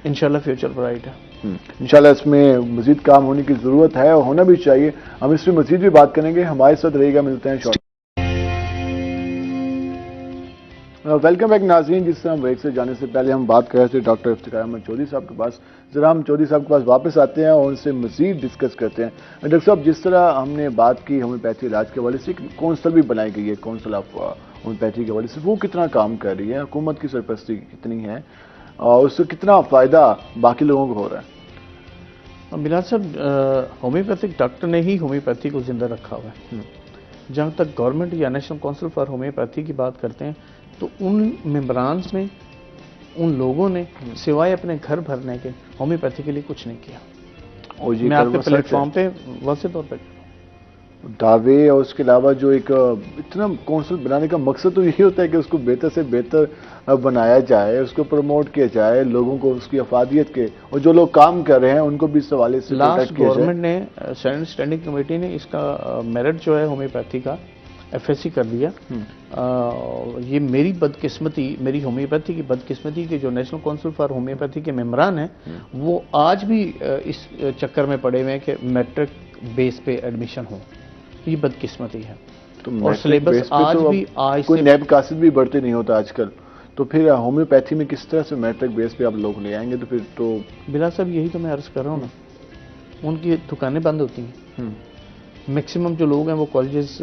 انشاءاللہ فیوچر برائٹ ہے. انشاءاللہ اس میں مزید کام ہونے کی ضرورت ہے اور ہونا بھی چاہیے. ہم اس میں مزید بھی بات کریں گے. ہمارے ساتھ رہے گا. ملتے ہیں شارٹ. ویلکم بیک ناظرین. جس سے ہم بریک سے جانے سے پہلے ہم بات کر رہے تھے ڈاکٹر افتخار احمد چودھری صاحب کے پاس. ذرا ہم چودھری صاحب کے پاس واپس آتے ہیں اور ان سے مزید ڈسکس کرتے ہیں. ڈاکٹر صاحب، جس طرح ہم نے بات کی ہومیوپیتھی علاج کے حوالے سے، کونسل بھی بنائی گئی ہے، کونسل آف ہومیوپیتھی کے حوالے سے، وہ کتنا کام کر رہی ہے؟ حکومت کی سرپرستی کتنی ہے اور اس سے کتنا فائدہ باقی لوگوں کو ہو رہا ہے؟ بلال صاحب، ہومیوپیتھک ڈاکٹر نے ہی ہومیوپیتھی کو زندہ رکھا ہوا ہے. جہاں تک گورنمنٹ یا نیشنل کونسل فار ہومیوپیتھی کی بات کرتے ہیں تو ان ممبرانز میں ان لوگوں نے سوائے اپنے گھر بھرنے کے ہومیوپیتھی کے لیے کچھ نہیں کیا. میں آپ کے پلیٹ فارم پہ واضح طور پہ دعوے اور اس کے علاوہ جو ایک اتنا کونسل بنانے کا مقصد تو یہی ہوتا ہے کہ اس کو بہتر سے بہتر بنایا جائے، اس کو پروموٹ کیا جائے، لوگوں کو اس کی افادیت کے، اور جو لوگ کام کر رہے ہیں ان کو بھی اس حوالے سے پروٹیکٹ کیا جائے. گورنمنٹ نے سینٹ اسٹینڈنگ کمیٹی نے اس کا میرٹ جو ہے ہومیوپیتھی کا FSC کر دیا. یہ میری بدقسمتی، میری ہومیوپیتھی کی بدقسمتی کے جو نیشنل کونسل فار ہومیوپیتھی کے ممبران ہیں وہ آج بھی اس چکر میں پڑے ہوئے ہیں کہ میٹرک بیس پہ ایڈمیشن ہو. یہ بدقسمتی ہے. اور سلیبس آج بھی کوئی نیب قاصد بھی بڑھتے نہیں ہوتا آج کل، تو پھر ہومیوپیتھی میں کس طرح سے میٹرک بیس پہ آپ لوگ لے آئیں گے؟ تو پھر تو بلال صاحب یہی تو میں عرض کر رہا ہوں نا، ان کی دکانیں بند ہوتی ہیں، میکسیمم جو لوگ ہیں وہ کالجز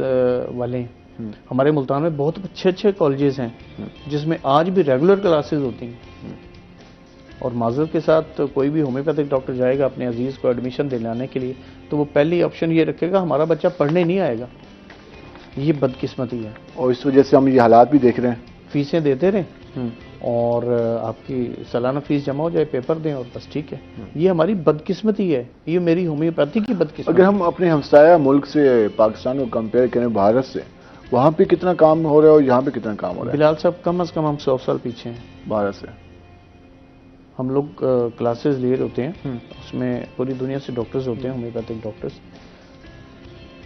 والے ہیں. ہمارے ملتان میں بہت اچھے اچھے کالجز ہیں جس میں آج بھی ریگولر کلاسز ہوتی ہیں، اور معذرت کے ساتھ کوئی بھی ہومیوپیتھک ڈاکٹر جائے گا اپنے عزیز کو ایڈمیشن دلانے کے لیے تو وہ پہلی آپشن یہ رکھے گا ہمارا بچہ پڑھنے نہیں آئے گا. یہ بدقسمتی ہے، اور اس وجہ سے ہم یہ حالات بھی دیکھ رہے ہیں. فیسیں دیتے رہیں اور آپ کی سالانہ فیس جمع ہو جائے، پیپر دیں اور بس ٹھیک ہے. یہ ہماری بدقسمتی ہے، یہ میری ہومیوپیتھی کی بدقسمتی. اگر ہم اپنے ہمسایہ ملک سے پاکستان کو کمپیئر کریں بھارت سے، وہاں پہ کتنا کام ہو رہا ہے اور یہاں پہ کتنا کام ہو رہا ہے؟ بلال صاحب کم از کم ہم 100 سال پیچھے ہیں بھارت سے. ہم لوگ کلاسز لیے ہوتے ہیں، اس میں پوری دنیا سے ڈاکٹرز ہوتے ہیں، ہومیوپیتھک ڈاکٹرز.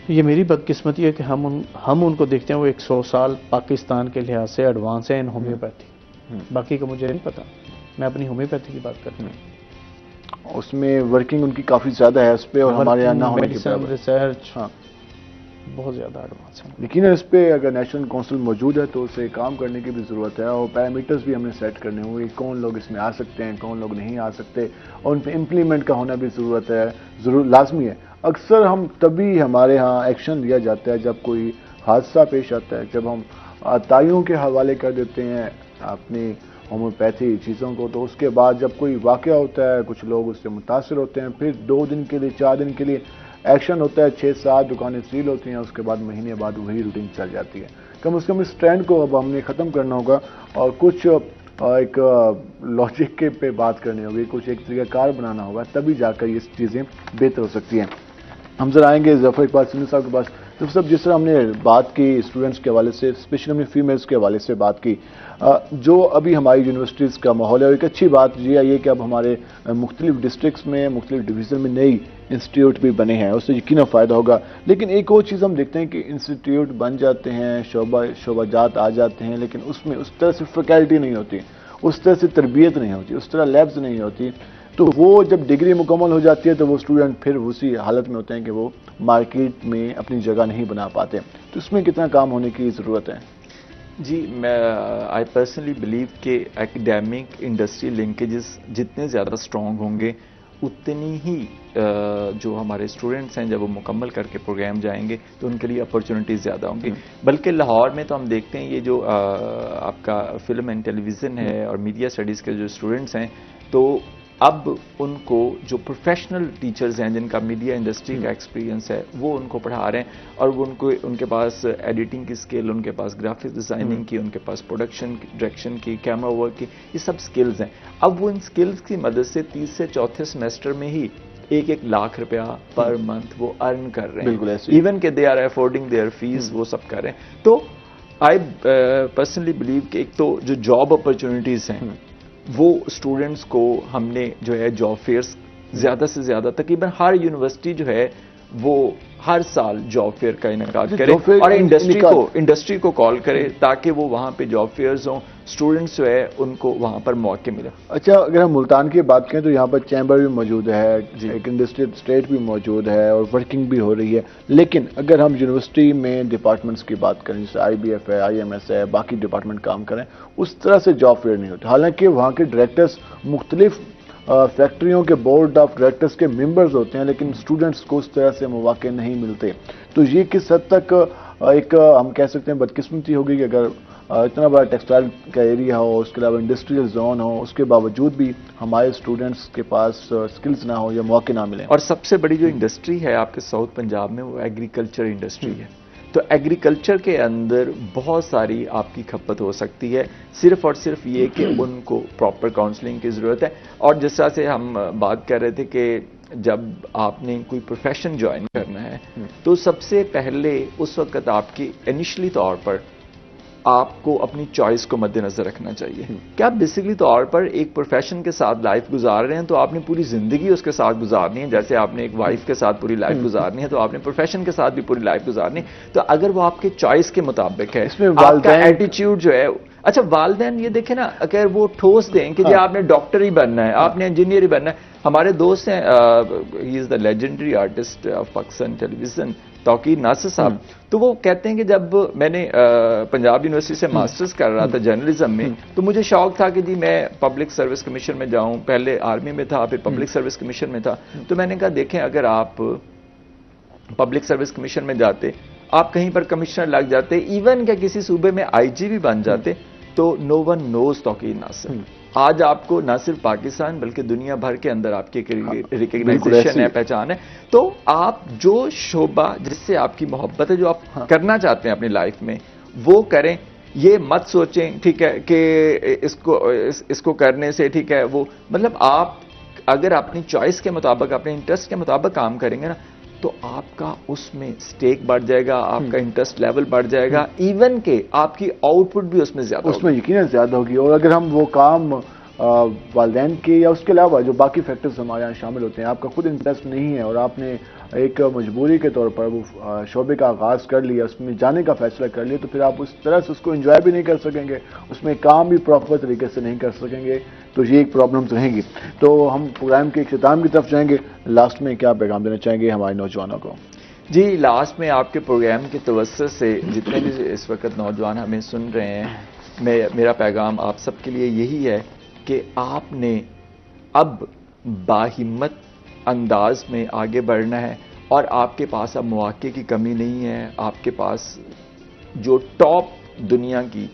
یہ میری بدقسمتی ہے کہ ہم ان کو دیکھتے ہیں وہ 100 سال پاکستان کے لحاظ سے ایڈوانس ہیں ان ہومیوپیتھی. باقی کا مجھے نہیں پتا، میں اپنی ہومیوپیتھی کی بات کرتا ہوں. اس میں ورکنگ ان کی کافی زیادہ ہے اس پہ، اور ہمارے یہاں نہ ہونے کی میڈیسن ریسرچ بہت زیادہ ایڈوانس ہے. لیکن اس پہ اگر نیشنل کونسل موجود ہے تو اسے کام کرنے کی بھی ضرورت ہے، اور پیرامیٹرز بھی ہم نے سیٹ کرنے ہوئے، کون لوگ اس میں آ سکتے ہیں، کون لوگ نہیں آ سکتے، اور ان پہ امپلیمنٹ کا ہونا بھی ضرورت ہے، ضرور لازمی ہے. اکثر ہم تبھی ہمارے ہاں ایکشن لیا جاتا ہے جب کوئی حادثہ پیش آتا ہے، جب ہم تائیوں کے حوالے کر دیتے ہیں اپنی ہومیوپیتھی چیزوں کو، تو اس کے بعد جب کوئی واقعہ ہوتا ہے کچھ لوگ اس سے متاثر ہوتے ہیں، پھر 2 دن کے لیے 4 دن کے لیے ایکشن ہوتا ہے، 6-7 دکانیں سیل ہوتی ہیں، اس کے بعد مہینے بعد وہی روٹین چل جاتی ہے. کم از کم اس ٹرینڈ کو اب ہم نے ختم کرنا ہوگا اور کچھ ایک لاجک کے پہ بات کرنی ہوگی، کچھ ایک طریقہ کار بنانا ہوگا، تبھی جا کر یہ چیزیں بہتر ہو سکتی ہیں. ہم ذرا آئیں گے ظفر اقبال سندھی صاحب کے پاس. ظفر صاحب، جس طرح ہم نے بات کی اسٹوڈنٹس کے حوالے سے، اسپیشلی ہم نے فیمیلز کے حوالے سے بات کی، جو ابھی ہماری یونیورسٹیز کا ماحول ہے، اور ایک اچھی بات یہ ہے کہ اب ہمارے مختلف ڈسٹرکٹس میں، مختلف ڈویژن میں نئی انسٹیٹیوٹ بھی بنے ہیں، اس سے یقیناً فائدہ ہوگا. لیکن ایک اور چیز ہم دیکھتے ہیں کہ انسٹیٹیوٹ بن جاتے ہیں، شعبہ جات آ جاتے ہیں، لیکن اس میں اس طرح سے فیکلٹی نہیں ہوتی، اس طرح سے تربیت نہیں ہوتی، اس طرح لیبز نہیں ہوتی. تو وہ جب ڈگری مکمل ہو جاتی ہے تو وہ اسٹوڈنٹ پھر اسی حالت میں ہوتے ہیں کہ وہ مارکیٹ میں اپنی جگہ نہیں بنا پاتے. تو اس میں کتنا کام ہونے کی ضرورت ہے؟ جی، آئی پرسنلی بلیو کہ ایکڈیمک انڈسٹری لنکیجز جتنے زیادہ اسٹرانگ ہوں گے اتنی ہی جو ہمارے اسٹوڈنٹس ہیں جب وہ مکمل کر کے پروگرام جائیں گے تو ان کے لیے اپرچونیٹیز زیادہ ہوں گی. بلکہ لاہور میں تو ہم دیکھتے ہیں یہ جو آپ کا فلم اینڈ ٹیلی ویژن ہے اور میڈیا اسٹڈیز کے جو اسٹوڈنٹس ہیں، تو اب ان کو جو پروفیشنل ٹیچرز ہیں جن کا میڈیا انڈسٹری کا ایکسپیرینس ہے وہ ان کو پڑھا رہے ہیں، اور وہ ان کے پاس ایڈیٹنگ کی سکل، ان کے پاس گرافک ڈیزائننگ کی، ان کے پاس پروڈکشن ڈائریکشن کی، کیمرہ ورک کی، یہ سب سکلز ہیں. اب وہ ان سکلز کی مدد سے 30 سے 4 سیمسٹر میں ہی 1 لاکھ روپیہ پر منتھ وہ ارن کر رہے ہیں. بالکل ایسے ایون کہ دے آر افورڈنگ دیئر فیس، وہ سب کر رہے ہیں. تو آئی پرسنلی بلیو کہ ایک تو جو جاب اپرچونیٹیز ہیں وہ اسٹوڈنٹس کو ہم نے جو ہے جاب فیئرس زیادہ سے زیادہ، تقریباً ہر یونیورسٹی جو ہے وہ ہر سال جاب فیئر کا انعقاد کرے اور انڈسٹری کو کال کرے تاکہ وہ وہاں پہ جاب فیئرز ہوں، اسٹوڈنٹس جو ہے ان کو وہاں پر موقع ملے. اچھا، اگر ہم ملتان کی بات کریں تو یہاں پر چیمبر بھی موجود ہے، ایک انڈسٹریل اسٹیٹ بھی موجود ہے اور ورکنگ بھی ہو رہی ہے. لیکن اگر ہم یونیورسٹی میں ڈپارٹمنٹس کی بات کریں، جیسے آئی بی ایف ہے، آئی ایم ایس ہے، باقی ڈپارٹمنٹ کام کریں، اس طرح سے جاب فیئر نہیں ہوتے. حالانکہ وہاں کے ڈائریکٹرز مختلف فیکٹریوں کے بورڈ آف ڈائریکٹرز کے ممبرز ہوتے ہیں، لیکن اسٹوڈنٹس کو اس طرح سے مواقع نہیں ملتے. تو یہ کس حد تک ایک ہم کہہ سکتے ہیں بدقسمتی ہوگی کہ اگر اتنا بڑا ٹیکسٹائل کا ایریا ہو، اس کے علاوہ انڈسٹریل زون ہو، اس کے باوجود بھی ہمارے اسٹوڈنٹس کے پاس سکلز نہ ہو یا موقع نہ ملیں. اور سب سے بڑی جو انڈسٹری ہے آپ کے ساؤتھ پنجاب میں وہ ایگریکلچر انڈسٹری ہے. تو ایگریکلچر کے اندر بہت ساری آپ کی کھپت ہو سکتی ہے، صرف اور صرف یہ کہ ان کو پراپر کاؤنسلنگ کی ضرورت ہے. اور جس طرح سے ہم بات کر رہے تھے کہ جب آپ نے کوئی پروفیشن جوائن کرنا ہے تو سب سے پہلے اس وقت آپ کی انیشلی طور پر آپ کو اپنی چوائس کو مد نظر رکھنا چاہیے کہ آپ بیسکلی طور پر ایک پروفیشن کے ساتھ لائف گزار رہے ہیں تو آپ نے پوری زندگی اس کے ساتھ گزارنی ہے. جیسے آپ نے ایک وائف کے ساتھ پوری لائف گزارنی ہے تو آپ نے پروفیشن کے ساتھ بھی پوری لائف گزارنی ہے. تو اگر وہ آپ کے چوائس کے مطابق ہے، آپ کا ایٹیچیوڈ جو ہے، اچھا والدین یہ دیکھیں نا، اگر وہ ٹھوس دیں کہ جی آپ نے ڈاکٹر ہی بننا ہے، آپ نے انجینئر ہی بننا ہے. ہمارے دوست ہیں، he is the legendary artist of Pakistan television, Tauqeer Nasir sahab, تو وہ کہتے ہیں کہ جب میں نے پنجاب یونیورسٹی سے ماسٹرز کر رہا تھا جرنلزم میں، تو مجھے شوق تھا کہ جی میں پبلک سروس کمیشن میں جاؤں. پہلے آرمی میں تھا، پھر پبلک سروس کمیشن میں تھا. تو میں نے کہا دیکھیں اگر آپ پبلک سروس کمیشن میں جاتے، آپ کہیں پر کمشنر لگ جاتے، ایون کہ کسی صوبے میں آئی جی بھی بن جاتے، تو نو ون نوز توقیر ناصر. آج آپ کو نہ صرف پاکستان بلکہ دنیا بھر کے اندر آپ کی ریکگنائزیشن ہے، پہچان ہے. تو آپ جو شعبہ جس سے آپ کی محبت ہے، جو آپ کرنا چاہتے ہیں اپنی لائف میں، وہ کریں. یہ مت سوچیں ٹھیک ہے کہ اس کو کرنے سے ٹھیک ہے وہ، مطلب آپ اگر اپنی چوائس کے مطابق، اپنے انٹرسٹ کے مطابق کام کریں گے نا، تو آپ کا اس میں سٹیک بڑھ جائے گا، آپ کا انٹرسٹ لیول بڑھ جائے گا، ایون کہ آپ کی آؤٹ پٹ بھی اس میں زیادہ اس میں یقیناً زیادہ ہوگی. اور اگر ہم وہ کام والدین کے یا اس کے علاوہ جو باقی فیکٹرز ہمارے یہاں شامل ہوتے ہیں، آپ کا خود انٹرسٹ نہیں ہے اور آپ نے ایک مجبوری کے طور پر وہ شعبے کا آغاز کر لیا، اس میں جانے کا فیصلہ کر لیا، تو پھر آپ اس طرح سے اس کو انجوائے بھی نہیں کر سکیں گے، اس میں کام بھی پراپر طریقے سے نہیں کر سکیں گے. تو یہ ایک پرابلمز رہیں گی. تو ہم پروگرام کے اختتام کی طرف جائیں گے. لاسٹ میں کیا پیغام دینا چاہیں گے ہمارے نوجوانوں کو؟ جی لاسٹ میں آپ کے پروگرام کے توسط سے جتنے بھی اس وقت نوجوان ہمیں سن رہے ہیں، میرا پیغام آپ سب کے لیے یہی ہے کہ آپ نے اب باہمت انداز میں آگے بڑھنا ہے، اور آپ کے پاس اب مواقع کی کمی نہیں ہے. آپ کے پاس جو ٹاپ دنیا کی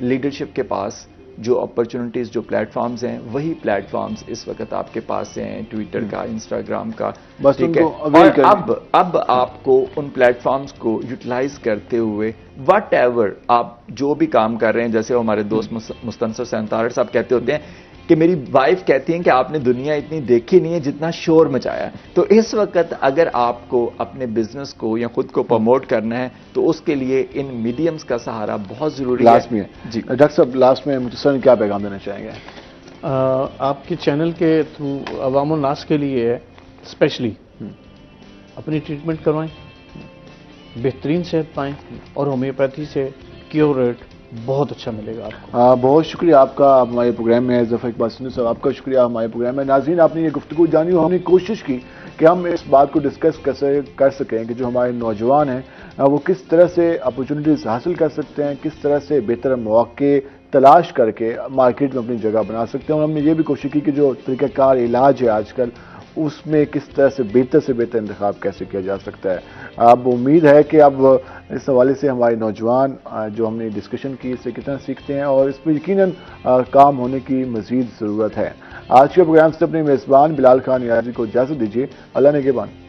لیڈرشپ کے پاس جو اپرچونٹیز، جو پلیٹ فارمز ہیں، وہی پلیٹ فارمز اس وقت آپ کے پاس ہیں، ٹویٹر کا، انسٹاگرام کا. بس ٹھیک ہے، اور اب آپ کو ان پلیٹ فارمز کو یوٹیلائز کرتے ہوئے واٹ ایور آپ جو بھی کام کر رہے ہیں، جیسے ہمارے دوست مستنصر سینتارڑ صاحب کہتے ہوتے ہیں کہ میری وائف کہتی ہیں کہ آپ نے دنیا اتنی دیکھی نہیں ہے جتنا شور مچایا. تو اس وقت اگر آپ کو اپنے بزنس کو یا خود کو پروموٹ کرنا ہے تو اس کے لیے ان میڈیمز کا سہارا بہت ضروری ہے. لاسٹ میں جی ڈاکٹر صاحب، لاسٹ میں مختصراً کیا پیغام دینا چاہیں گے؟ آپ کے چینل کے تھرو عوام الناس کے لیے اسپیشلی اپنی ٹریٹمنٹ کروائیں، بہترین صحت پائیں، اور ہومیوپیتھی سے کیور ریٹ بہت اچھا ملے گا آپ کو. بہت شکریہ آپ کا ہمارے پروگرام میں. ظفر اقبال سندھی صاحب، آپ کا شکریہ ہمارے پروگرام میں. ناظرین، آپ نے یہ گفتگو جانی اور ہم نے کوشش کی کہ ہم اس بات کو ڈسکس کر سکیں کہ جو ہمارے نوجوان ہیں وہ کس طرح سے اپرچونٹیز حاصل کر سکتے ہیں، کس طرح سے بہتر مواقع تلاش کر کے مارکیٹ میں اپنی جگہ بنا سکتے ہیں. اور ہم نے یہ بھی کوشش کی کہ جو طریقہ کار علاج ہے آج کل، اس میں کس طرح سے بہتر انتخاب کیسے کیا جا سکتا ہے. اب امید ہے کہ اب اس حوالے سے ہمارے نوجوان جو ہم نے ڈسکشن کی، اس سے کتنا سیکھتے ہیں، اور اس پہ یقیناً کام ہونے کی مزید ضرورت ہے. آج کے پروگرام سے اپنے میزبان بلال خان نیازی کو اجازت دیجیے. اللہ نگہبان.